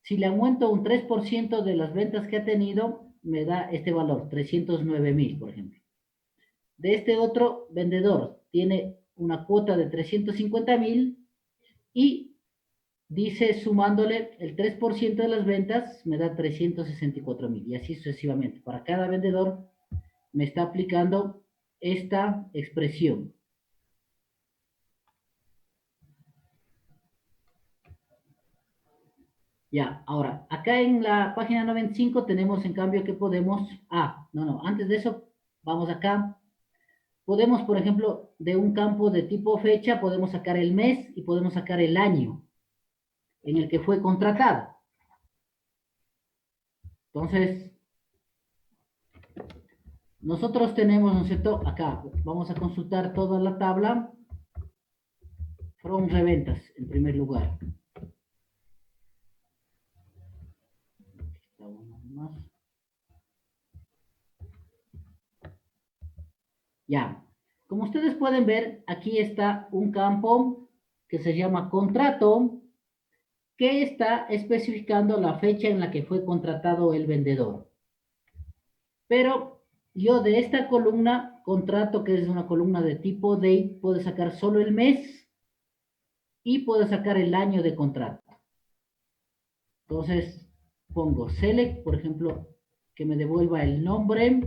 si le aumento un 3% de las ventas que ha tenido, me da este valor, 309.000, por ejemplo. De este otro vendedor, tiene una cuota de 350.000 y dice sumándole el 3% de las ventas, me da 364,000 y así sucesivamente. Para cada vendedor me está aplicando esta expresión. Ya, ahora, acá en la página 95 tenemos en cambio que podemos, antes de eso, vamos acá. Podemos, por ejemplo, de un campo de tipo fecha, podemos sacar el mes y podemos sacar el año en el que fue contratado. Entonces, nosotros tenemos, ¿no es cierto? Acá vamos a consultar toda la tabla from reventas en primer lugar. Ya, como ustedes pueden ver, aquí está un campo que se llama contrato, que está especificando la fecha en la que fue contratado el vendedor. Pero yo de esta columna, contrato, que es una columna de tipo date, puedo sacar solo el mes y puedo sacar el año de contrato. Entonces, pongo select, por ejemplo, que me devuelva el nombre.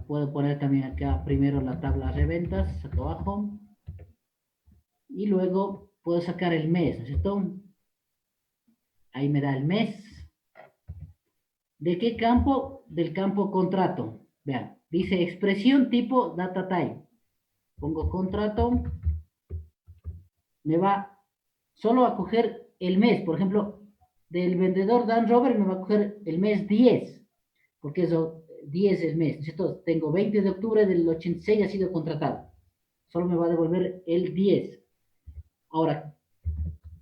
Puedo poner también acá primero la tabla de ventas, acá abajo. Y luego puedo sacar el mes, ¿no es cierto? Ahí me da el mes. ¿De qué campo? Del campo contrato. Vean, dice expresión tipo data type. Pongo contrato. Me va solo a coger el mes. Por ejemplo, del vendedor Dan Robert me va a coger el mes 10. Porque eso, 10 es el mes, ¿no es cierto? Tengo 20 de octubre del 86 ha sido contratado. Solo me va a devolver el 10. Ahora,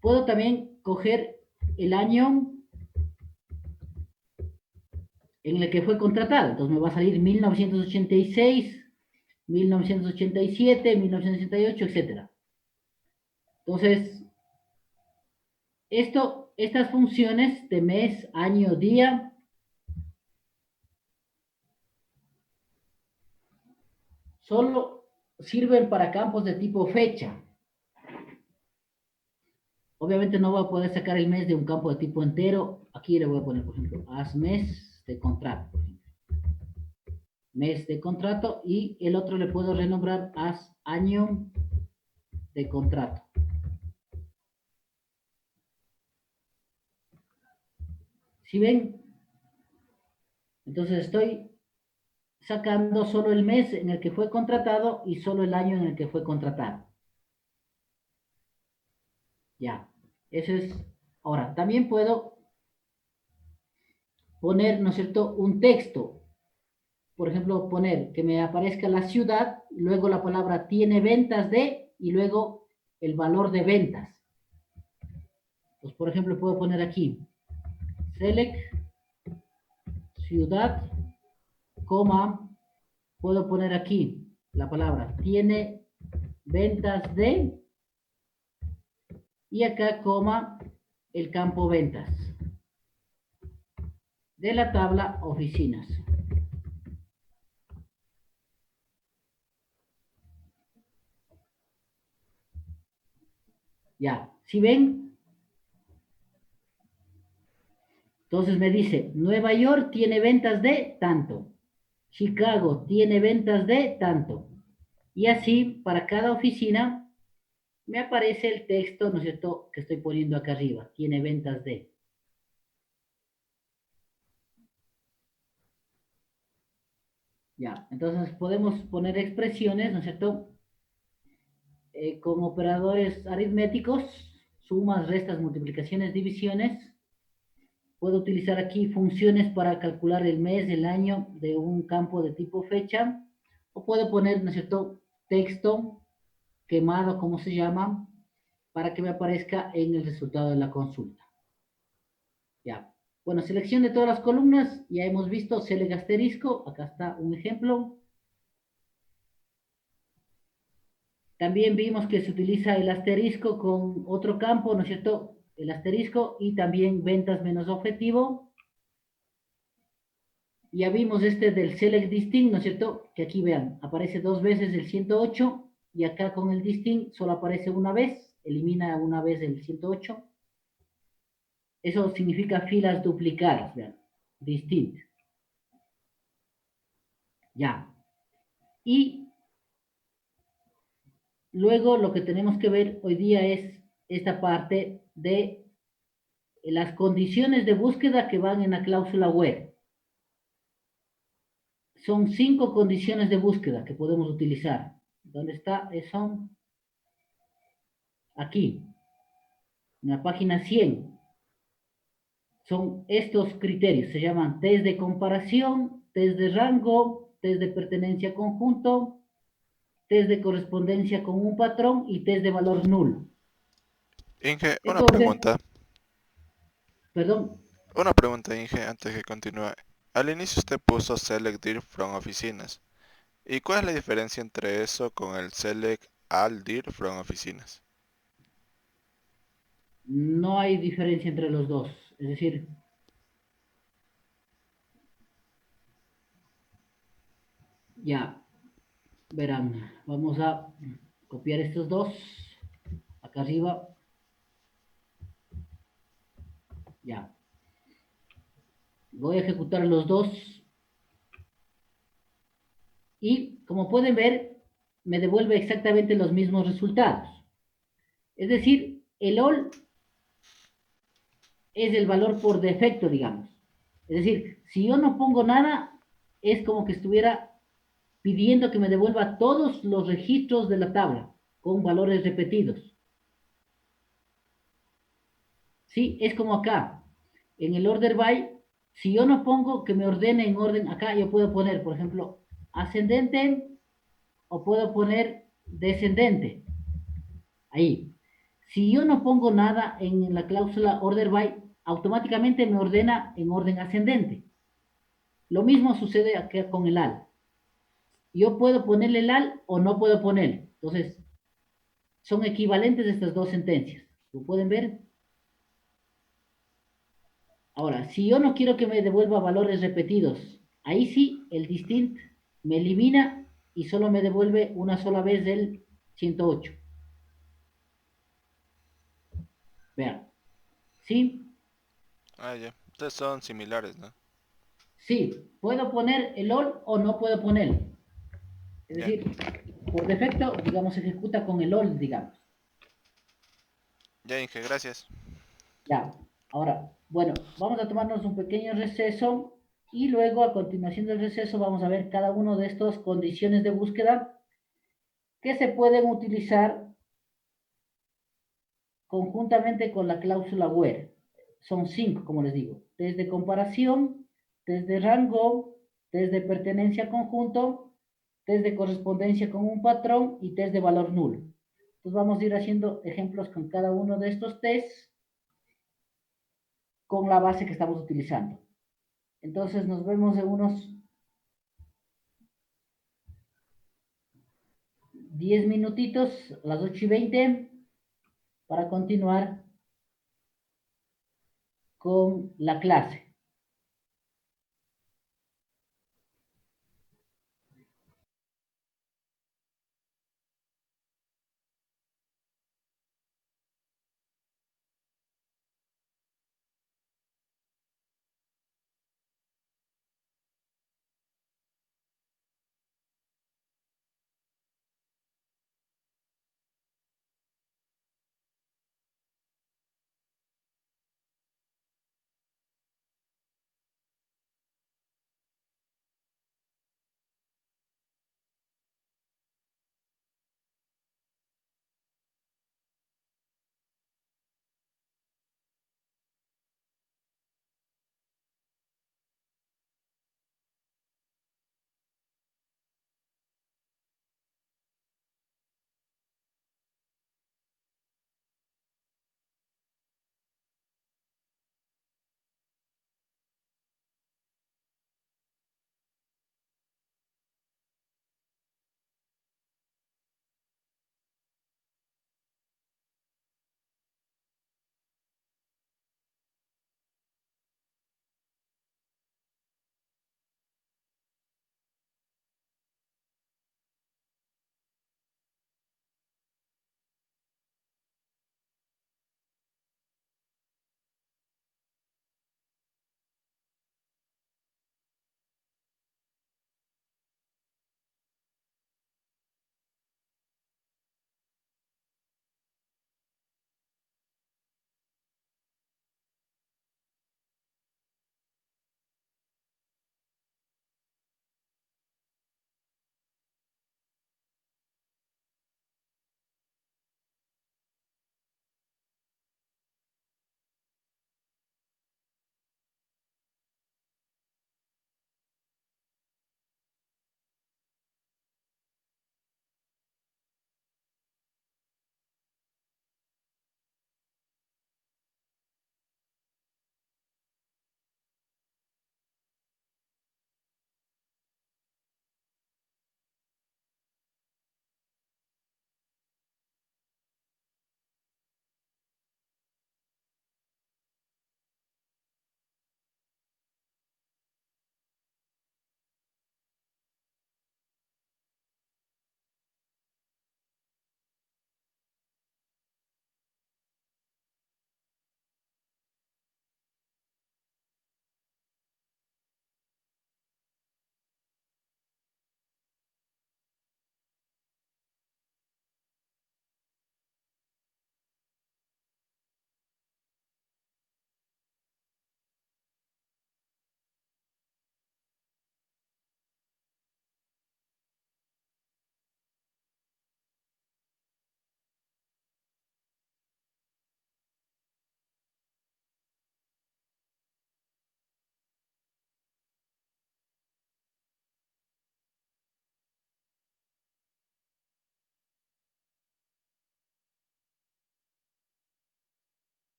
puedo también coger el año en el que fue contratado. Entonces me va a salir 1986, 1987, 1988, etc. Entonces, estas funciones de mes, año, día, solo sirven para campos de tipo fecha. Obviamente no voy a poder sacar el mes de un campo de tipo entero. Aquí le voy a poner, por ejemplo, as mes de contrato. Por ejemplo. Mes de contrato y el otro le puedo renombrar as año de contrato. ¿Sí ven? Entonces estoy sacando solo el mes en el que fue contratado y solo el año en el que fue contratado. Ya, eso es. Ahora, también puedo poner, ¿no es cierto?, un texto. Por ejemplo, poner que me aparezca la ciudad, luego la palabra tiene ventas de, y luego el valor de ventas. Pues, por ejemplo, puedo poner aquí, select, ciudad, coma, puedo poner aquí la palabra tiene ventas de, y acá, coma, el campo ventas de la tabla oficinas. Ya, ¿sí ven? Entonces me dice, Nueva York tiene ventas de tanto, Chicago tiene ventas de tanto. Y así, para cada oficina, me aparece el texto, ¿no es cierto?, que estoy poniendo acá arriba. Tiene ventas de. Ya, entonces podemos poner expresiones, ¿no es cierto?, con operadores aritméticos, sumas, restas, multiplicaciones, divisiones. Puedo utilizar aquí funciones para calcular el mes, el año de un campo de tipo fecha. O puedo poner, ¿no es cierto?, texto quemado, como se llama, para que me aparezca en el resultado de la consulta. Ya. Bueno, selección de todas las columnas. Ya hemos visto select asterisco. Acá está un ejemplo. También vimos que se utiliza el asterisco con otro campo, ¿no es cierto? El asterisco y también ventas menos objetivo. Ya vimos este del select distinct, ¿no es cierto? Que aquí vean, aparece dos veces el 108 y acá con el distinct solo aparece una vez, elimina una vez el 108. Eso significa filas duplicadas, vean, distinct. Ya. Y luego lo que tenemos que ver hoy día es esta parte de las condiciones de búsqueda que van en la cláusula where. Son 5 condiciones de búsqueda que podemos utilizar. ¿Dónde está? Son aquí, en la página 100. Son estos criterios, se llaman test de comparación, test de rango, test de pertenencia a conjunto, test de correspondencia con un patrón y test de valor nulo. Inge, Entonces, perdón, una pregunta, Inge, antes que continúe. Al inicio usted puso select dir from oficinas. ¿Y cuál es la diferencia entre eso con el select all dir from oficinas? no hay diferencia entre los dos. Es decir, ya verán, vamos a copiar estos dos acá arriba. Ya. Voy a ejecutar los dos y como pueden ver, me devuelve exactamente los mismos resultados. Es decir, el all es el valor por defecto, digamos. Es decir, si yo no pongo nada, es como que estuviera pidiendo que me devuelva todos los registros de la tabla con valores repetidos. Sí, es como acá. En el order by, si yo no pongo que me ordene en orden, acá yo puedo poner, por ejemplo, ascendente o puedo poner descendente. Ahí. Si yo no pongo nada en la cláusula order by, automáticamente me ordena en orden ascendente. Lo mismo sucede acá con el al. Yo puedo ponerle el al o no puedo ponerle. Entonces, son equivalentes estas dos sentencias. ¿Lo pueden ver? Ahora, si yo no quiero que me devuelva valores repetidos, ahí sí, el distinct me elimina y solo me devuelve una sola vez del 108. Vean. ¿Sí? Ah, ya. Entonces son similares, ¿no? Sí, puedo poner el all o no puedo ponerlo. Es Ya. decir, por defecto, digamos, se ejecuta con el all, digamos. Ya, Inge, gracias. Ya, ahora, bueno, vamos a tomarnos un pequeño receso y luego a continuación del receso vamos a ver cada uno de estas condiciones de búsqueda que se pueden utilizar conjuntamente con la cláusula where. Son 5, como les digo. Test de comparación, test de rango, test de pertenencia a conjunto, test de correspondencia con un patrón y test de valor nulo. Entonces vamos a ir haciendo ejemplos con cada uno de estos tests con la base que estamos utilizando. Entonces nos vemos en unos 10 minutitos, a las 8:20, para continuar con la clase.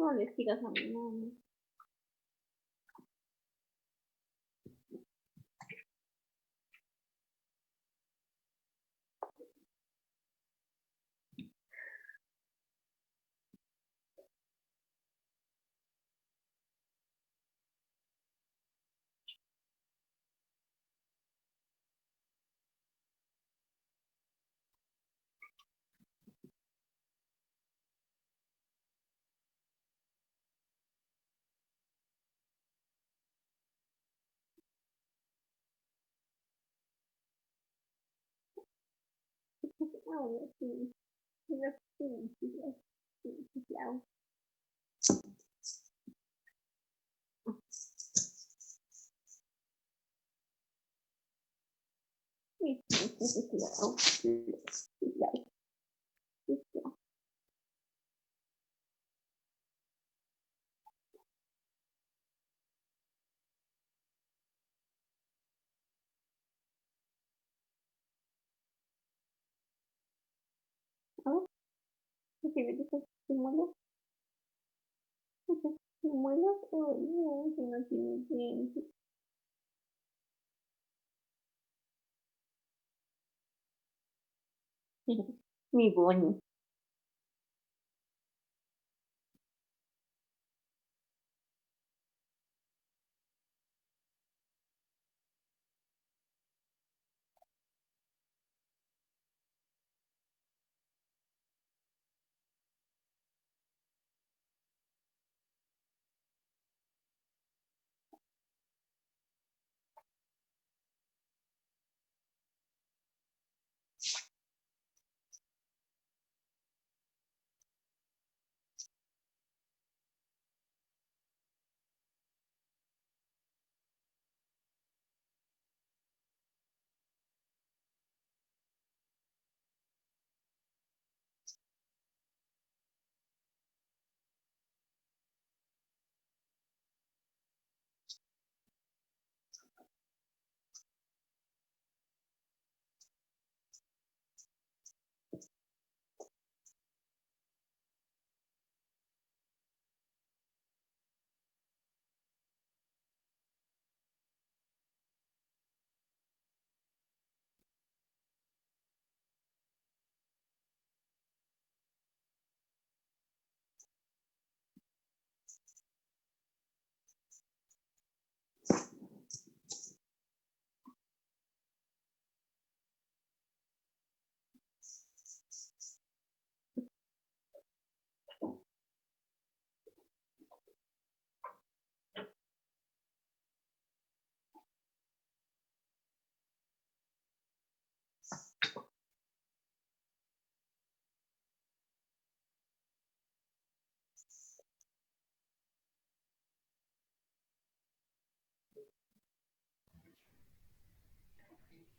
No le sigas a mi mamá. Ahora sí. Mira, sí, sí, sí, sí, sí, hago. Sí, sí, sí, sí, sí, hago. Sí, sí, sí, hago. Sí, sí, hago. ¿Ah? ¿Sí me dices que muelas? ¿Me muelas? Oh, no, que no tiene dientes. Mi Bonnie.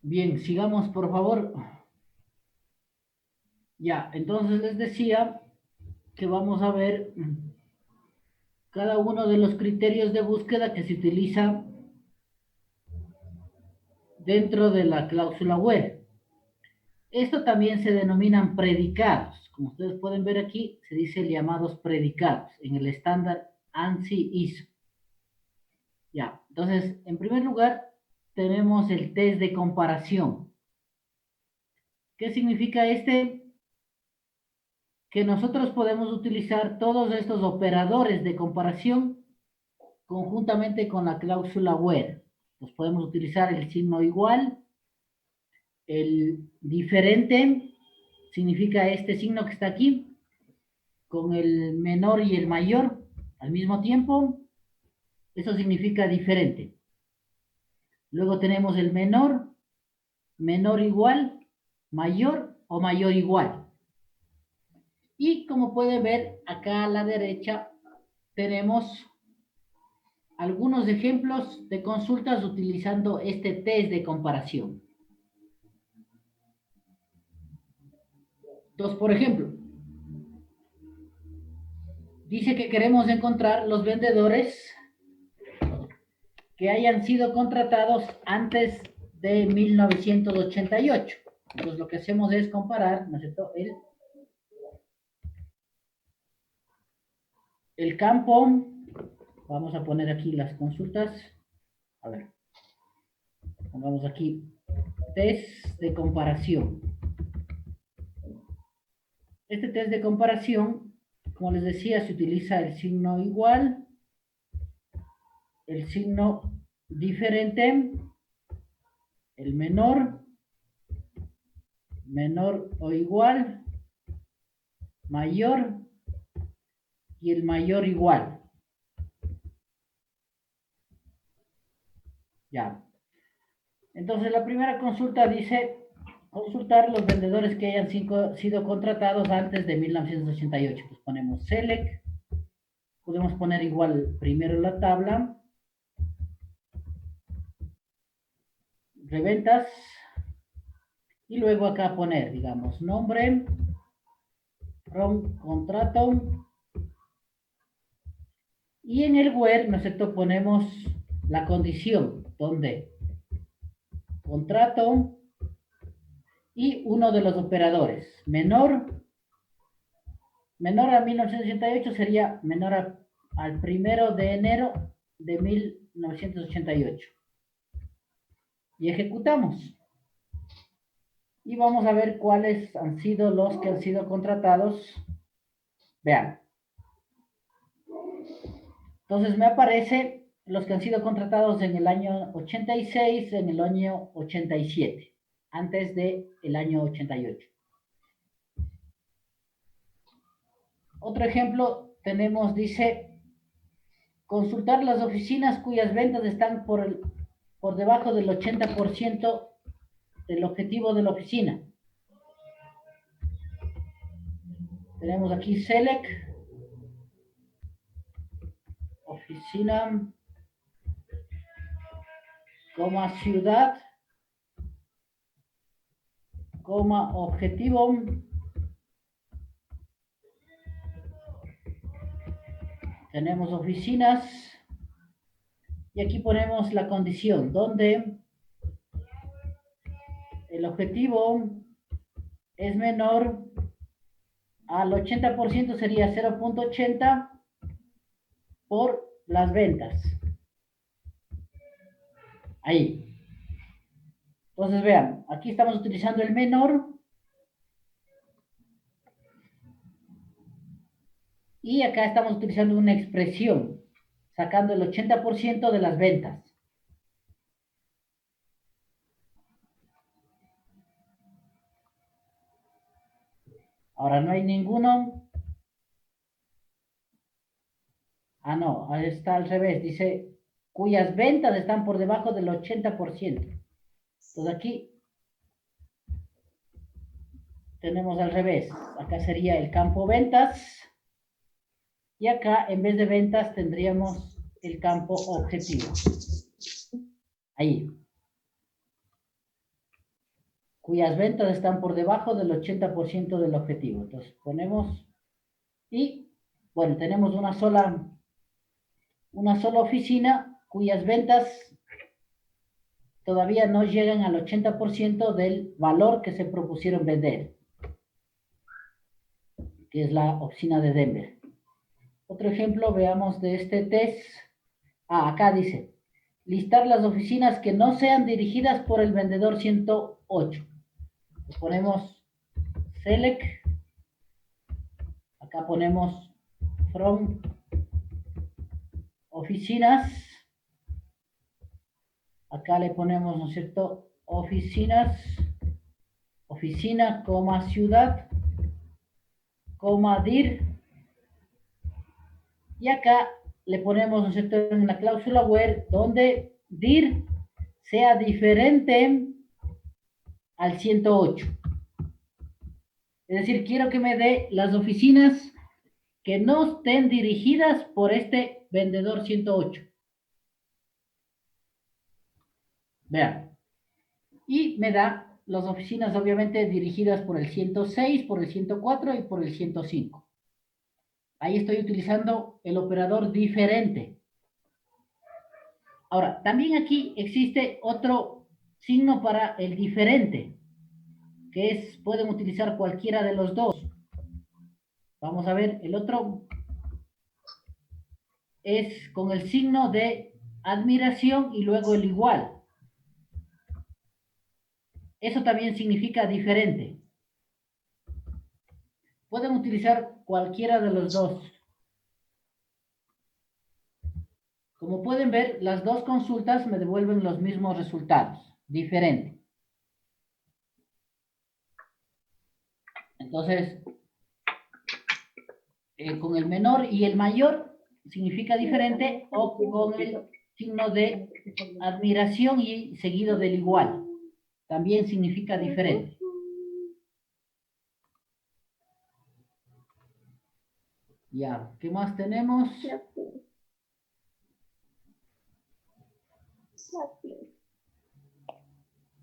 Bien, sigamos por favor. Ya, entonces les decía que vamos a ver cada uno de los criterios de búsqueda que se utiliza dentro de la cláusula web. Esto también se denominan predicados. Como ustedes pueden ver aquí, se dice llamados predicados en el estándar ANSI ISO. Ya, entonces, en primer lugar, tenemos el test de comparación. ¿Qué significa este? Que nosotros podemos utilizar todos estos operadores de comparación conjuntamente con la cláusula where. Pues podemos utilizar el signo igual, el diferente, significa este signo que está aquí, con el menor y el mayor al mismo tiempo, eso significa diferente. Luego tenemos el menor, menor igual, mayor o mayor igual. Y como pueden ver, acá a la derecha tenemos algunos ejemplos de consultas utilizando este test de comparación. Entonces, por ejemplo, dice que queremos encontrar los vendedores que hayan sido contratados antes de 1988. Entonces, lo que hacemos es comparar, ¿no es cierto?, el campo, vamos a poner aquí las consultas. A ver, pongamos aquí test de comparación. Este test de comparación, como les decía, se utiliza el signo igual, el signo diferente, el menor o igual, mayor y el mayor igual. Ya. Entonces la primera consulta dice consultar los vendedores que hayan sido contratados antes de 1988. Pues ponemos select. Podemos poner igual primero la tabla. Reventas. Y luego acá poner, digamos, nombre. From contrato. Y en el where, ¿no es cierto? Ponemos la condición, donde contrato y uno de los operadores. Menor a 1988 sería menor al 1 de enero de 1988. Y ejecutamos. Y vamos a ver cuáles han sido los que han sido contratados. Vean. Entonces me aparece los que han sido contratados en el año 86, en el año 87, antes del año 88. Otro ejemplo tenemos, dice, consultar las oficinas cuyas ventas están por debajo del 80% del objetivo de la oficina. Tenemos aquí select, oficina, coma ciudad, coma objetivo. Tenemos oficinas y aquí ponemos la condición donde el objetivo es menor al 80%, sería 0.80 por las ventas. Ahí. Entonces vean, aquí estamos utilizando el menor y acá estamos utilizando una expresión, sacando el 80% de las ventas. Ahora no hay ninguno. Ah, no, ahí está al revés. Dice, cuyas ventas están por debajo del 80%. Entonces aquí tenemos al revés. Acá sería el campo ventas. Y acá, en vez de ventas, tendríamos el campo objetivo. Ahí. Cuyas ventas están por debajo del 80% del objetivo. Entonces ponemos y, bueno, tenemos una sola oficina cuyas ventas todavía no llegan al 80% del valor que se propusieron vender, que es la oficina de Denver. Otro ejemplo, veamos de este test. Acá dice, listar las oficinas que no sean dirigidas por el vendedor 108. Le ponemos select. Acá ponemos from oficinas. Acá le ponemos, ¿no es cierto? Oficinas, oficina, coma, ciudad, coma, dir. Y acá le ponemos, ¿no es cierto?, en la cláusula where, donde dir sea diferente al 108. Es decir, quiero que me dé las oficinas que no estén dirigidas por este vendedor 108. Vean. Y me da las oficinas obviamente dirigidas por el 106, por el 104 y por el 105. Ahí estoy utilizando el operador diferente. Ahora, también aquí existe otro signo para el diferente, que es, pueden utilizar cualquiera de los dos. Vamos a ver el otro. es con el signo de admiración y luego el igual. Eso también significa diferente. Pueden utilizar cualquiera de los dos. Como pueden ver, las dos consultas me devuelven los mismos resultados, diferente. Entonces, con el menor y el mayor significa diferente, o con el signo de admiración y seguido del igual, también significa diferente. Ya, ¿qué más tenemos?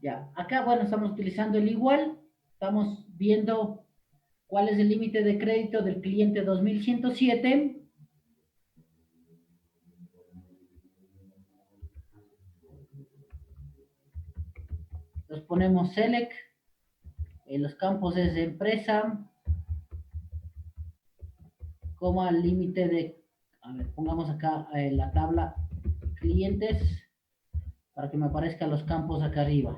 Ya, acá, bueno, estamos utilizando el igual, estamos viendo cuál es el límite de crédito del cliente 2107. Los ponemos select, en los campos es de empresa, coma límite de, a ver, pongamos acá la tabla clientes, para que me aparezcan los campos acá arriba.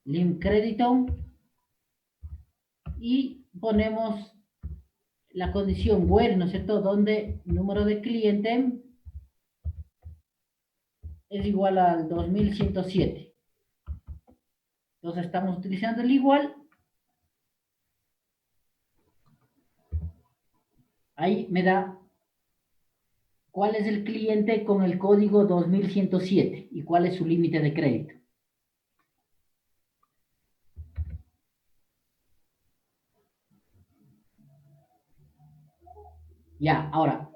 Lim crédito y ponemos la condición where, ¿no es cierto? Donde número de cliente es igual al 2107. Entonces estamos utilizando el igual. Ahí me da cuál es el cliente con el código 2107 y cuál es su límite de crédito. Ya, ahora,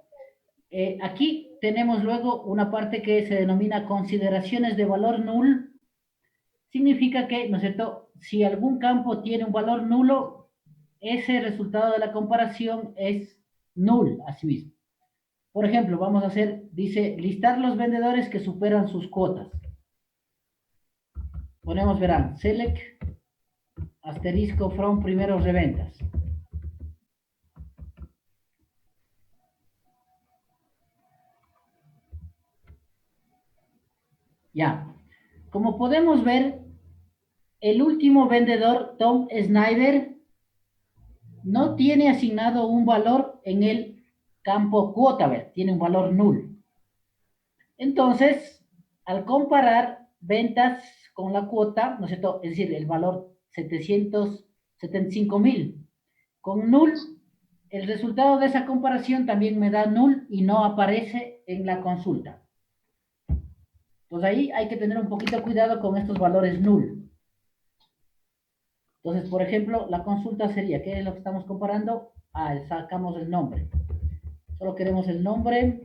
aquí tenemos luego una parte que se denomina consideraciones de valor null. Significa que, ¿no es cierto?, si algún campo tiene un valor nulo, ese resultado de la comparación es null, así mismo. Por ejemplo, vamos a hacer, dice, listar los vendedores que superan sus cuotas. Ponemos, verán, select, asterisco from primeros reventas. Ya, como podemos ver, el último vendedor, Tom Snyder, no tiene asignado un valor en el campo cuota, ver, tiene un valor null. Entonces, al comparar ventas con la cuota, ¿no es cierto? Es decir, el valor 775,000 con null, el resultado de esa comparación también me da null y no aparece en la consulta. Entonces ahí hay que tener un poquito cuidado con estos valores null. Entonces, por ejemplo, la consulta sería, ¿qué es lo que estamos comparando? Ah, sacamos el nombre. Solo queremos el nombre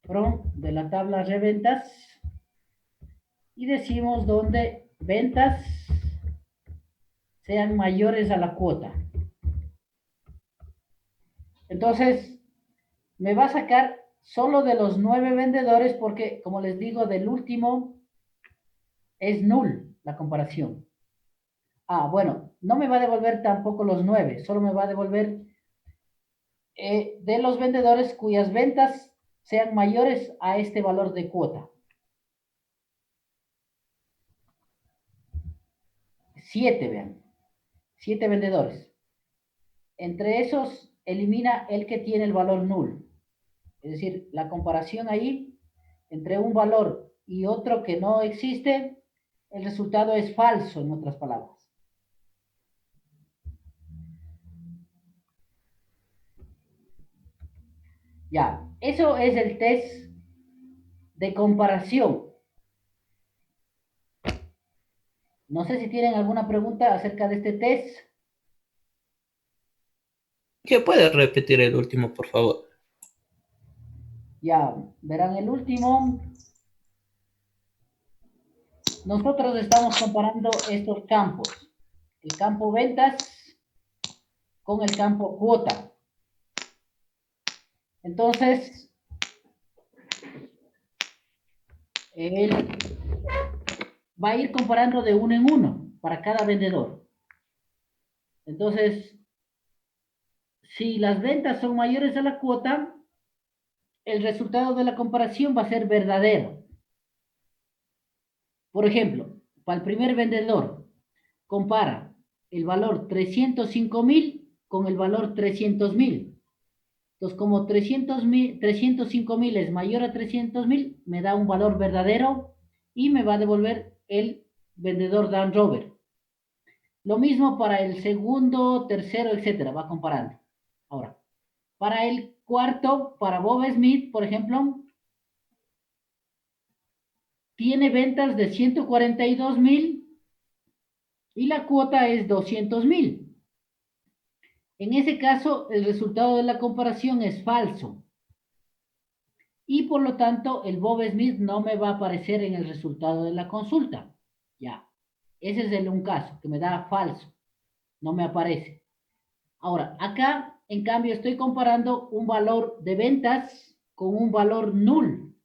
from de la tabla reventas y decimos donde ventas sean mayores a la cuota. Entonces, me va a sacar solo de los 9 vendedores porque, como les digo, del último es null la comparación. Ah, bueno, no me va a devolver tampoco los 9, solo me va a devolver de los vendedores cuyas ventas sean mayores a este valor de cuota. 7, vean. 7 vendedores. Entre esos, elimina el que tiene el valor null. Es decir, la comparación ahí entre un valor y otro que no existe, el resultado es falso, en otras palabras. Ya, eso es el test de comparación. No sé si tienen alguna pregunta acerca de este test. ¿Qué puedes repetir el último, por favor? Ya, verán el último. Nosotros estamos comparando estos campos. El campo ventas con el campo cuota. Entonces, él va a ir comparando de uno en uno. para cada vendedor. Entonces, si las ventas son mayores a la cuota, el resultado de la comparación va a ser verdadero. Por ejemplo, para el primer vendedor, compara el valor 305.000 con el valor 300.000. Entonces, como 305.000 es mayor a 300.000, me da un valor verdadero y me va a devolver el vendedor Land Rover. Lo mismo para el segundo, tercero, etcétera, va comparando. Ahora, para el cuarto, para Bob Smith, por ejemplo, tiene ventas de 142.000 y la cuota es 200.000. En ese caso, el resultado de la comparación es falso. Y por lo tanto, el Bob Smith no me va a aparecer en el resultado de la consulta. Ya, ese es un caso que me da falso. No me aparece. Ahora, acá, en cambio, estoy comparando un valor de ventas con un valor null,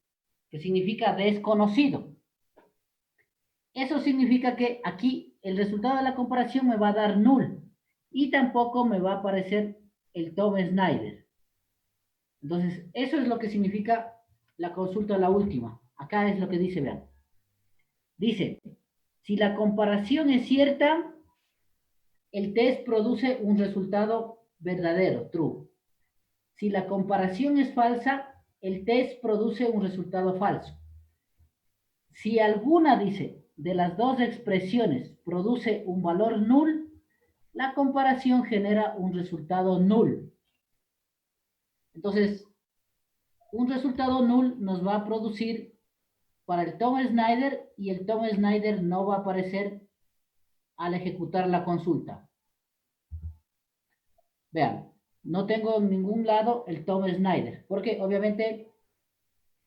que significa desconocido. Eso significa que aquí el resultado de la comparación me va a dar null y tampoco me va a aparecer el Tom Snyder. Entonces, eso es lo que significa la consulta la última. Acá es lo que dice, vean. Dice, si la comparación es cierta, el test produce un resultado verdadero, true. Si la comparación es falsa, el test produce un resultado falso. Si alguna, dice, de las dos expresiones produce un valor null, la comparación genera un resultado null. Entonces, un resultado null nos va a producir para el Tom Snyder y el Tom Snyder no va a aparecer al ejecutar la consulta. Vean, no tengo en ningún lado el Tom Snyder, porque obviamente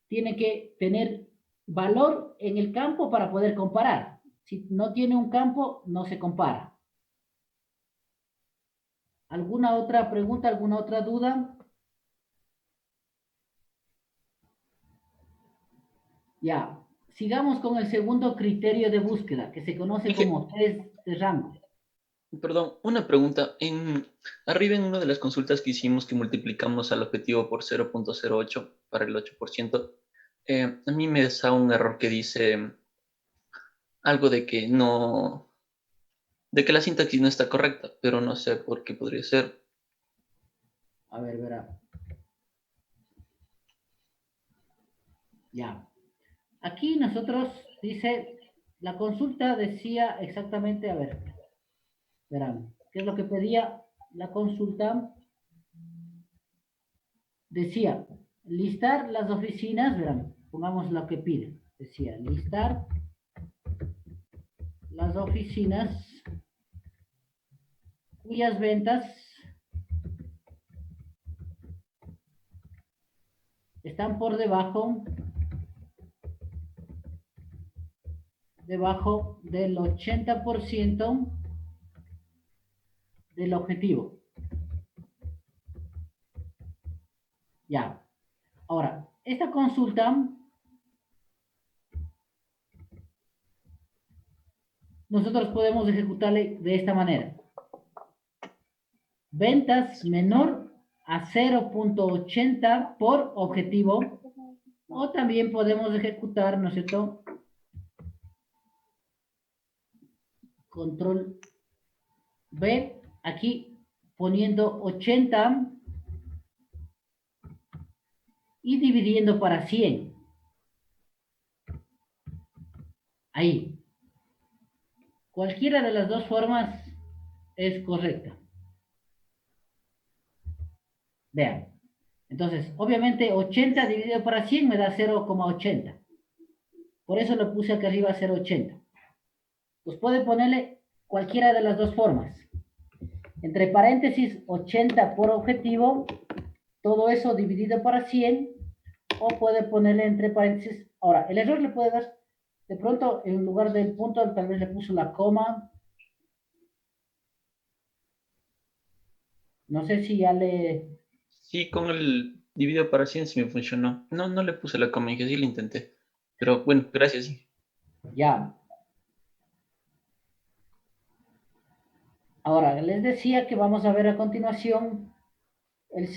tiene que tener valor en el campo para poder comparar. Si no tiene un campo, no se compara. ¿Alguna otra pregunta, alguna otra duda? Ya, sigamos con el segundo criterio de búsqueda, que se conoce como test de rango. Perdón, una pregunta. Arriba en una de las consultas que hicimos que multiplicamos al objetivo por 0.08 para el 8%, a mí me da un error que dice algo de que no, de que la sintaxis no está correcta, pero no sé por qué podría ser. A ver, verá. Ya. Aquí nosotros, dice, la consulta decía exactamente, a ver, verán, ¿qué es lo que pedía la consulta? Decía, listar las oficinas, verán, pongamos lo que pide. Decía, listar las oficinas cuyas ventas están por debajo del 80% del objetivo. Ya. Ahora, esta consulta nosotros podemos ejecutarle de esta manera. Ventas menor a 0.80 por objetivo, o también podemos ejecutar, ¿no es cierto? Control B, aquí poniendo 80 y dividiendo para 100. Ahí. Cualquiera de las dos formas es correcta. Vean. Entonces, obviamente 80 dividido para 100 me da 0,80. Por eso lo puse acá arriba 0,80. Pues puede ponerle cualquiera de las dos formas. Entre paréntesis 80 por objetivo, todo eso dividido para 100, o puede ponerle entre paréntesis. Ahora, el error le puede dar, de pronto en lugar del punto tal vez le puso la coma. No sé si ya le... Sí, con el dividido para 100 sí me funcionó. No le puse la coma, dije sí lo intenté. Pero bueno, gracias. Ya. Ahora, les decía que vamos a ver a continuación el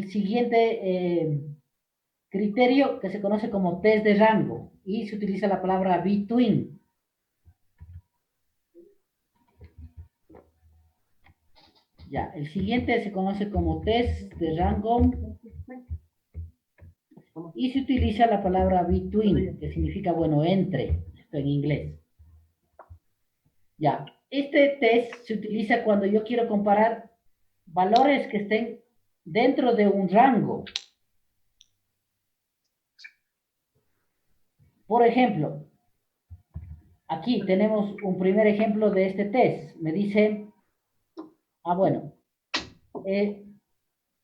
siguiente criterio que se conoce como test de rango y se utiliza la palabra between. Ya, el siguiente se conoce como test de rango y se utiliza la palabra between, que significa, bueno, entre, esto en inglés. Ya, este test se utiliza cuando yo quiero comparar valores que estén dentro de un rango. Por ejemplo, aquí tenemos un primer ejemplo de este test. Me dice, bueno,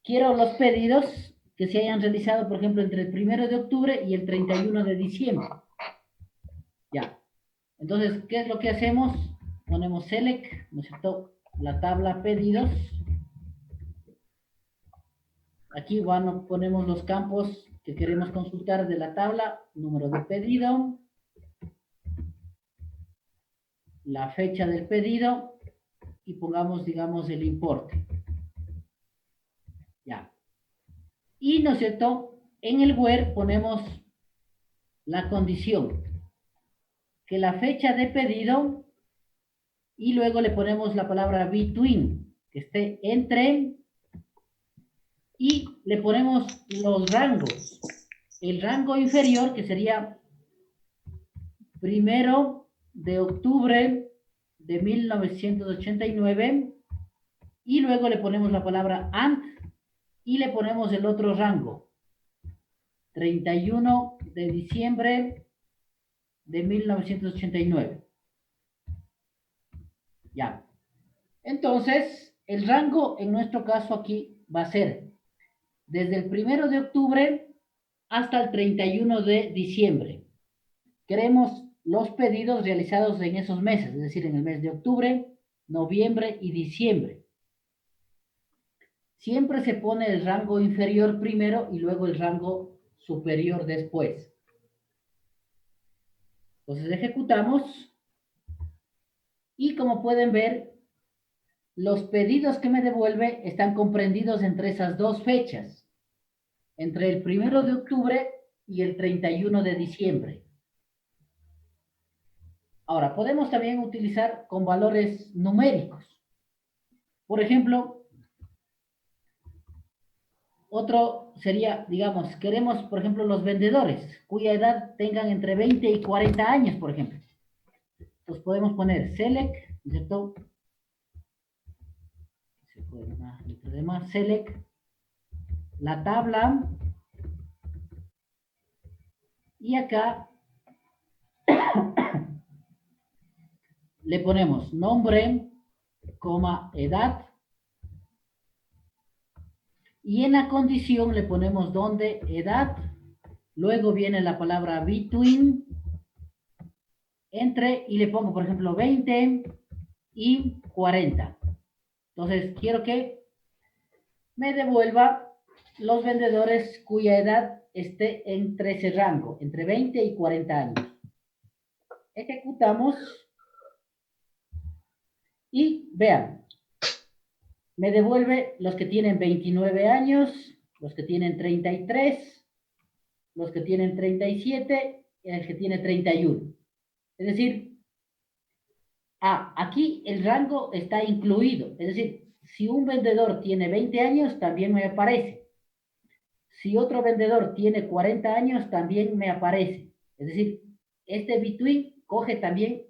quiero los pedidos que se hayan realizado, por ejemplo, entre el 1 de octubre y el 31 de diciembre. Ya. Entonces, ¿qué es lo que hacemos? Ponemos select, ¿no es cierto? La tabla pedidos. Aquí ponemos los campos que queremos consultar de la tabla, número de pedido, la fecha del pedido y pongamos, digamos, el importe. Ya. Y, ¿no es cierto? En el where ponemos la condición, que la fecha de pedido y luego le ponemos la palabra between, que esté entre, y le ponemos los rangos. El rango inferior, que sería 1 de octubre de 1989, y luego le ponemos la palabra and, y le ponemos el otro rango, 31 de diciembre de 1989. Ya. Entonces, el rango en nuestro caso aquí va a ser desde el 1 de octubre hasta el 31 de diciembre. Queremos los pedidos realizados en esos meses, es decir, en el mes de octubre, noviembre y diciembre. Siempre se pone el rango inferior primero y luego el rango superior después. Entonces ejecutamos y como pueden ver, los pedidos que me devuelve están comprendidos entre esas dos fechas, entre el 1 de octubre y el 31 de diciembre. Ahora, podemos también utilizar con valores numéricos. Por ejemplo, otro sería, digamos, queremos, por ejemplo, los vendedores, cuya edad tengan entre 20 y 40 años, por ejemplo. Entonces podemos poner select, ¿cierto? Se puede más, select, la tabla, y acá le ponemos nombre, coma, edad, y en la condición le ponemos donde edad, luego viene la palabra between, entre, y le pongo, por ejemplo, 20 y 40. Entonces, quiero que me devuelva los vendedores cuya edad esté entre ese rango, entre 20 y 40 años. Ejecutamos y vean, me devuelve los que tienen 29 años, los que tienen 33, los que tienen 37 y el que tiene 31. Es decir, aquí el rango está incluido. Es decir, si un vendedor tiene 20 años, también me aparece. Si otro vendedor tiene 40 años, también me aparece. Es decir, este between coge también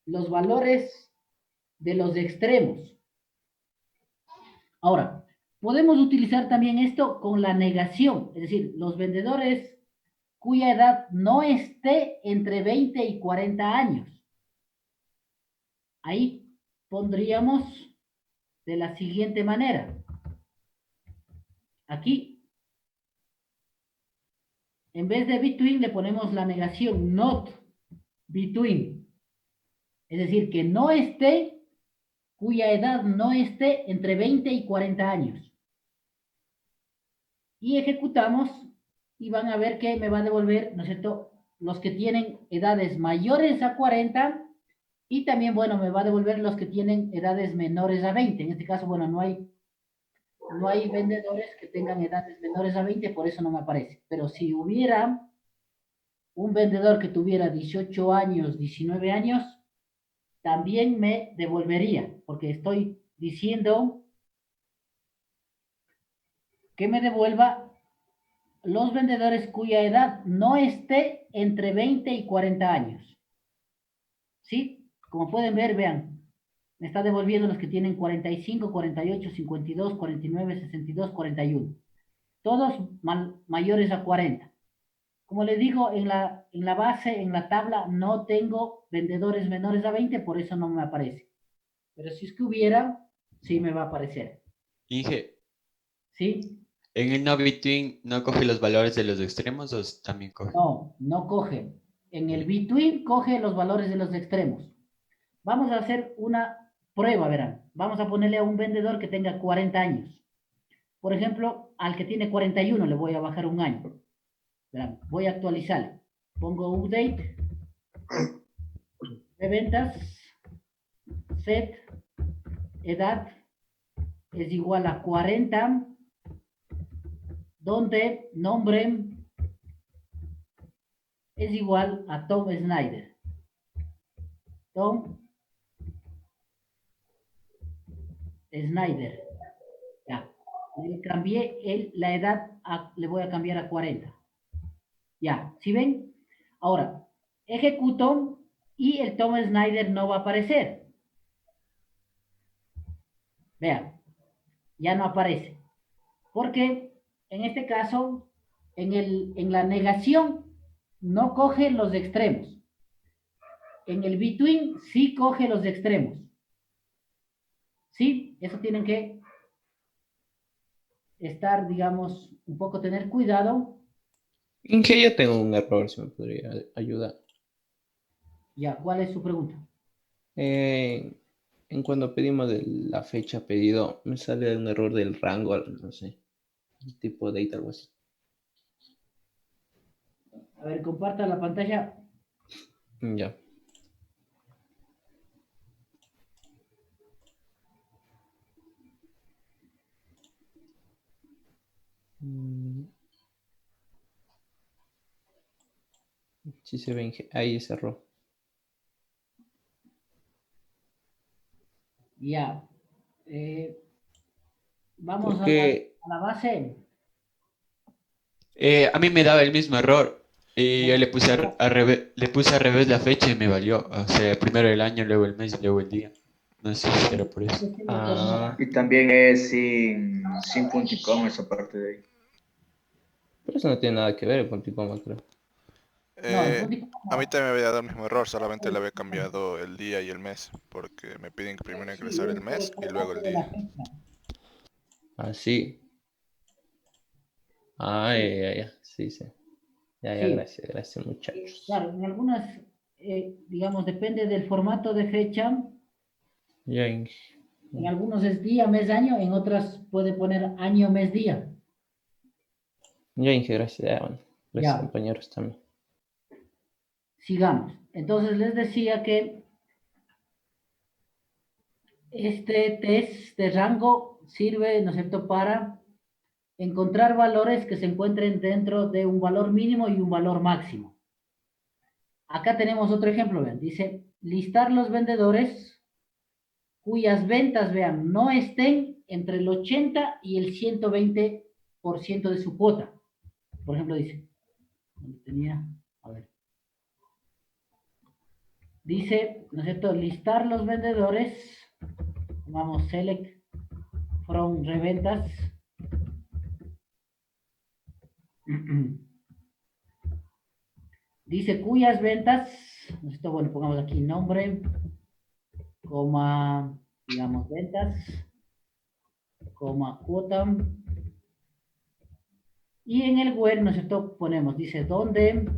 los valores de los extremos. Ahora, podemos utilizar también esto con la negación. Es decir, los vendedores cuya edad no esté entre 20 y 40 años. Ahí pondríamos de la siguiente manera. Aquí, en vez de between, le ponemos la negación not between. Es decir, que no esté, cuya edad no esté entre 20 y 40 años. Y ejecutamos y van a ver que me va a devolver, ¿no es cierto?, los que tienen edades mayores a 40 Y también, bueno, me va a devolver los que tienen edades menores a 20. En este caso, bueno, no hay vendedores que tengan edades menores a 20, por eso no me aparece. Pero si hubiera un vendedor que tuviera 18 años, 19 años, también me devolvería, porque estoy diciendo que me devuelva los vendedores cuya edad no esté entre 20 y 40 años. ¿Sí? Como pueden ver, vean, me está devolviendo los que tienen 45, 48, 52, 49, 62, 41. Todos mayores a 40. Como les digo, en la base, en la tabla, no tengo vendedores menores a 20, por eso no me aparece. Pero si es que hubiera, sí me va a aparecer. Inge, ¿Sí? ¿en el no between no coge los valores de los extremos o también coge? No, no coge. En el between coge los valores de los extremos. Vamos a hacer una prueba, verán. Vamos a ponerle a un vendedor que tenga 40 años. Por ejemplo, al que tiene 41 le voy a bajar un año. Verán, voy a actualizar. Pongo update de ventas, set, edad es igual a 40, donde nombre es igual a Tom Snyder. Tom Snyder. Ya. Le cambié la edad, le voy a cambiar a 40. Ya, ¿sí ven? Ahora, ejecuto y el Tom Snyder no va a aparecer. Vean, ya no aparece. Porque en este caso, en la negación, no coge los extremos. En el between sí coge los extremos. Sí, eso tienen que estar, digamos, un poco tener cuidado. Inge, yo tengo un error, si me podría ayudar. Ya, ¿cuál es su pregunta? En cuando pedimos de la fecha pedido, me sale un error del rango, no sé, tipo date, algo así. A ver, comparta la pantalla. Ya. Sí se ve, ahí cerró. Ya. Vamos a Porque la base. A mí me daba el mismo error. Y yo le puse al revés la fecha y me valió. O sea, primero el año, luego el mes y luego el día. No sé si era por eso. Y también es sin punto y coma esa parte de ahí. pero eso no tiene nada que ver con Ticoma, creo. A mí también me había dado el mismo error, solamente le había cambiado el día y el mes, porque me piden primero ingresar el mes y luego el día. Ah, sí. Ah, ya. Sí, sí. Ya, Sí. gracias, muchachos. Claro, en algunas, digamos, depende del formato de fecha. Ya, En algunos es día, mes, año, en otras puede poner año, mes, día. Inge, gracias. Ya, bueno. Gracias, Ya. compañeros, también. Sigamos. Entonces les decía que este test de rango sirve, ¿no es cierto?, para encontrar valores que se encuentren dentro de un valor mínimo y un valor máximo. Acá tenemos otro ejemplo, vean, dice listar los vendedores cuyas ventas, vean, no estén entre el 80 y el 120% de su cuota. Por ejemplo, dice, a ver. Dice, ¿no es cierto?, listar los vendedores, vamos, select from reventas. Dice cuyas ventas, esto, bueno, pongamos aquí nombre, coma, digamos, ventas, coma, cuota. Y en el where, ¿no es cierto?, ponemos, dice, ¿dónde?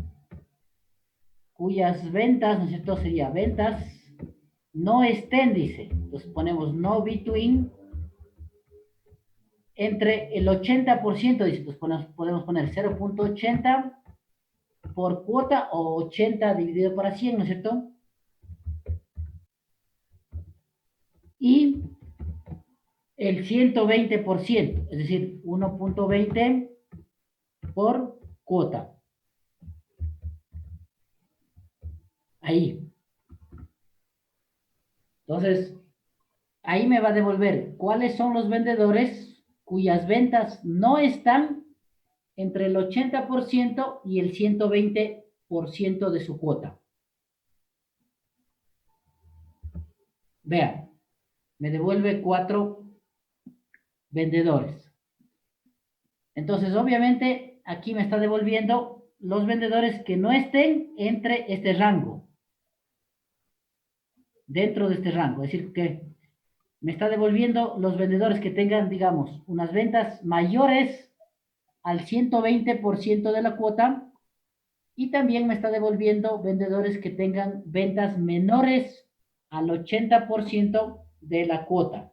Cuyas ventas, ¿no es cierto?, sería ventas, no estén, dice. Entonces ponemos no between, entre el 80%, dice, pues podemos poner 0.80 por cuota o 80 dividido por 100, ¿no es cierto? y el 120%, es decir, 1.20 por cuota. Ahí. Entonces, ahí me va a devolver cuáles son los vendedores cuyas ventas no están entre el 80% y el 120% de su cuota. Vean, me devuelve 4 vendedores. Entonces, obviamente, aquí me está devolviendo los vendedores que no estén entre este rango. Dentro de este rango. Es decir, que me está devolviendo los vendedores que tengan, digamos, unas ventas mayores al 120% de la cuota. Y también me está devolviendo vendedores que tengan ventas menores al 80% de la cuota.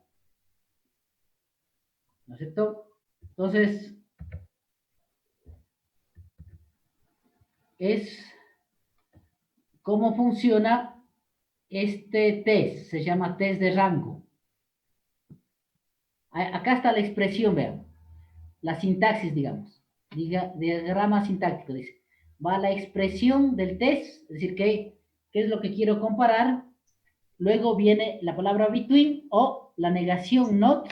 ¿No es cierto? Entonces, es cómo funciona este test. Se llama test de rango. Acá está la expresión, vean. La sintaxis, digamos. Diagrama sintáctico, dice. Va la expresión del test, es decir, qué es lo que quiero comparar. Luego viene la palabra between o la negación not.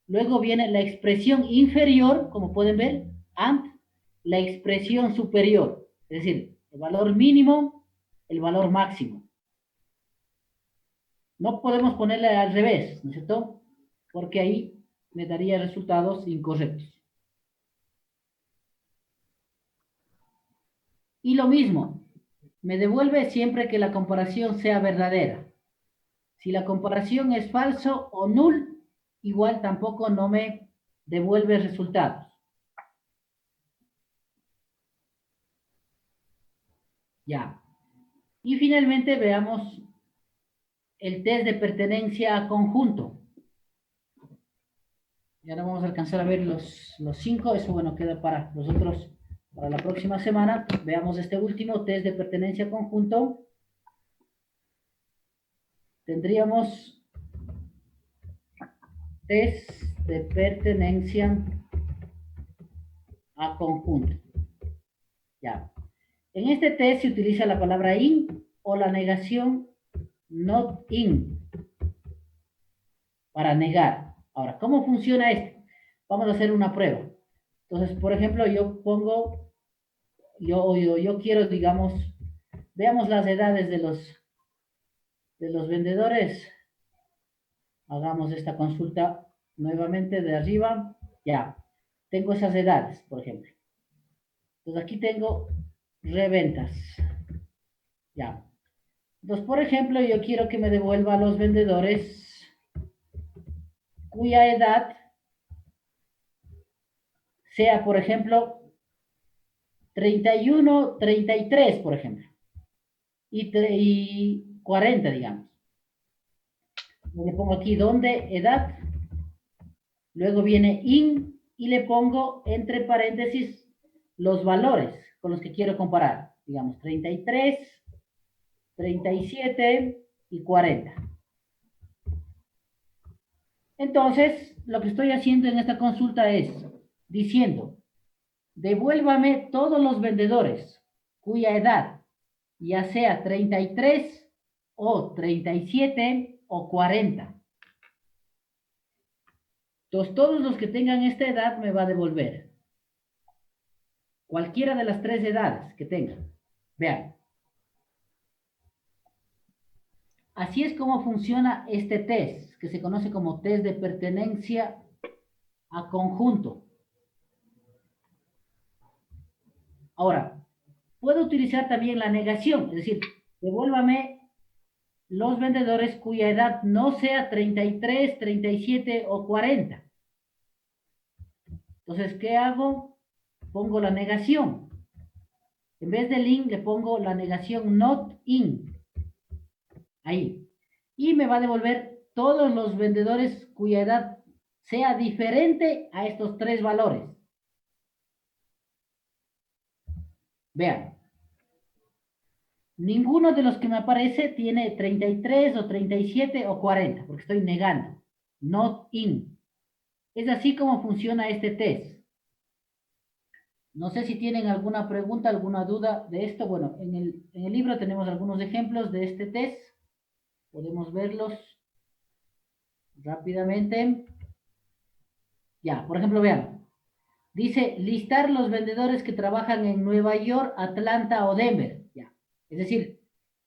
Luego viene la expresión inferior, como pueden ver, and la expresión superior. Es decir, el valor mínimo, el valor máximo. No podemos ponerle al revés, ¿no es cierto? Porque ahí me daría resultados incorrectos. Y lo mismo, me devuelve siempre que la comparación sea verdadera. Si la comparación es falso o null, igual tampoco no me devuelve resultados. Ya. Y finalmente veamos el test de pertenencia a conjunto. Ya no vamos a alcanzar a ver los 5, eso bueno queda para nosotros para la próxima semana. Veamos este último test de pertenencia a conjunto. Tendríamos test de pertenencia a conjunto. Ya. En este test se utiliza la palabra in o la negación not in para negar. Ahora, ¿cómo funciona esto? Vamos a hacer una prueba. Entonces, por ejemplo, yo pongo, yo quiero, digamos, veamos las edades de los vendedores. Hagamos esta consulta nuevamente de arriba. Ya, tengo esas edades, por ejemplo. Entonces, aquí tengo reventas. Ya. Entonces, por ejemplo, yo quiero que me devuelva a los vendedores cuya edad sea, por ejemplo, 31, 33, por ejemplo, y 40, digamos. Le pongo aquí donde edad, luego viene in y le pongo entre paréntesis los valores con los que quiero comparar, digamos 33, 37 y 40. Entonces, lo que estoy haciendo en esta consulta es diciendo, devuélvame todos los vendedores cuya edad ya sea 33 o 37 o 40. Entonces, todos los que tengan esta edad me va a devolver. Cualquiera de las 3 edades que tengan. Vean. Así es como funciona este test, que se conoce como test de pertenencia a conjunto. Ahora, puedo utilizar también la negación, es decir, devuélvame los vendedores cuya edad no sea 33, 37 o 40. Entonces, ¿qué hago? Pongo la negación. En vez del in, le pongo la negación not in. Ahí. Y me va a devolver todos los vendedores cuya edad sea diferente a estos 3 valores. Vean. Ninguno de los que me aparece tiene 33 o 37 o 40, porque estoy negando. Not in. Es así como funciona este test. No sé si tienen alguna pregunta, alguna duda de esto. Bueno, en el libro tenemos algunos ejemplos de este test. Podemos verlos rápidamente. Ya, por ejemplo, vean. Dice, listar los vendedores que trabajan en Nueva York, Atlanta o Denver. Ya. Es decir,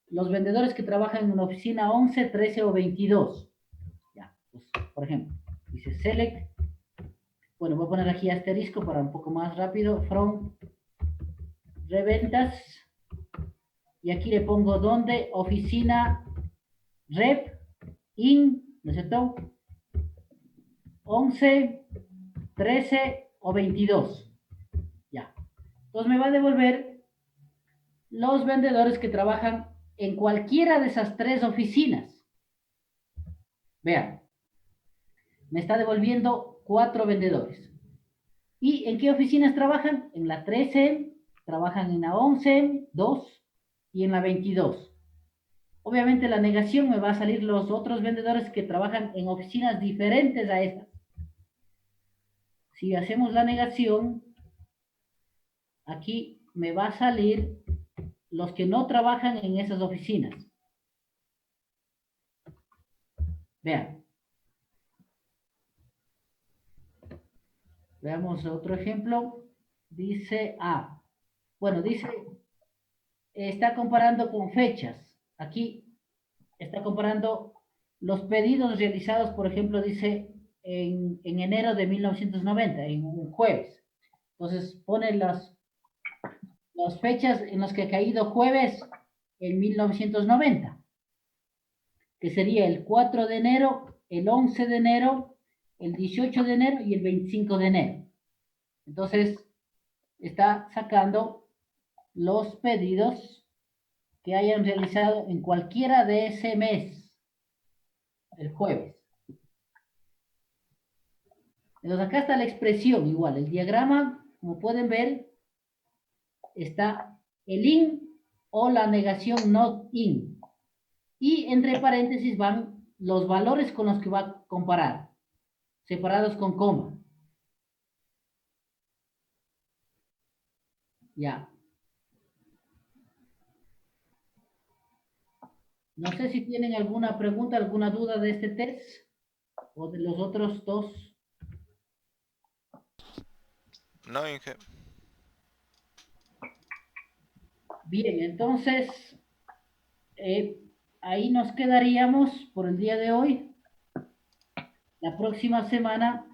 los vendedores que trabajan en una oficina 11, 13 o 22. Ya, pues, por ejemplo, dice select. Bueno, voy a poner aquí asterisco para un poco más rápido. From reventas. Y aquí le pongo donde oficina rep in, ¿no es cierto? 11, 13 o 22. Ya. Entonces me va a devolver los vendedores que trabajan en cualquiera de esas tres oficinas. Vean, me está devolviendo 4 vendedores. ¿Y en qué oficinas trabajan? En la 13, trabajan en la 11, 2 y en la 22. Obviamente la negación me va a salir los otros vendedores que trabajan en oficinas diferentes a esta. Si hacemos la negación, aquí me va a salir los que no trabajan en esas oficinas. Vean. Veamos otro ejemplo. Dice bueno, dice, está comparando con fechas. Aquí está comparando los pedidos realizados, por ejemplo, dice en enero de 1990, en un jueves. Entonces pone las fechas en las que ha caído jueves en 1990, que sería el 4 de enero, el 11 de enero, el 18 de enero y el 25 de enero. Entonces, está sacando los pedidos que hayan realizado en cualquiera de ese mes, el jueves. Entonces, acá está la expresión igual. El diagrama, como pueden ver, está el in o la negación not in. Y entre paréntesis van los valores con los que va a comparar, separados con coma. Ya. No sé si tienen alguna pregunta, alguna duda de este test o de los otros dos. No, Inge. Bien, entonces ahí nos quedaríamos por el día de hoy. La próxima semana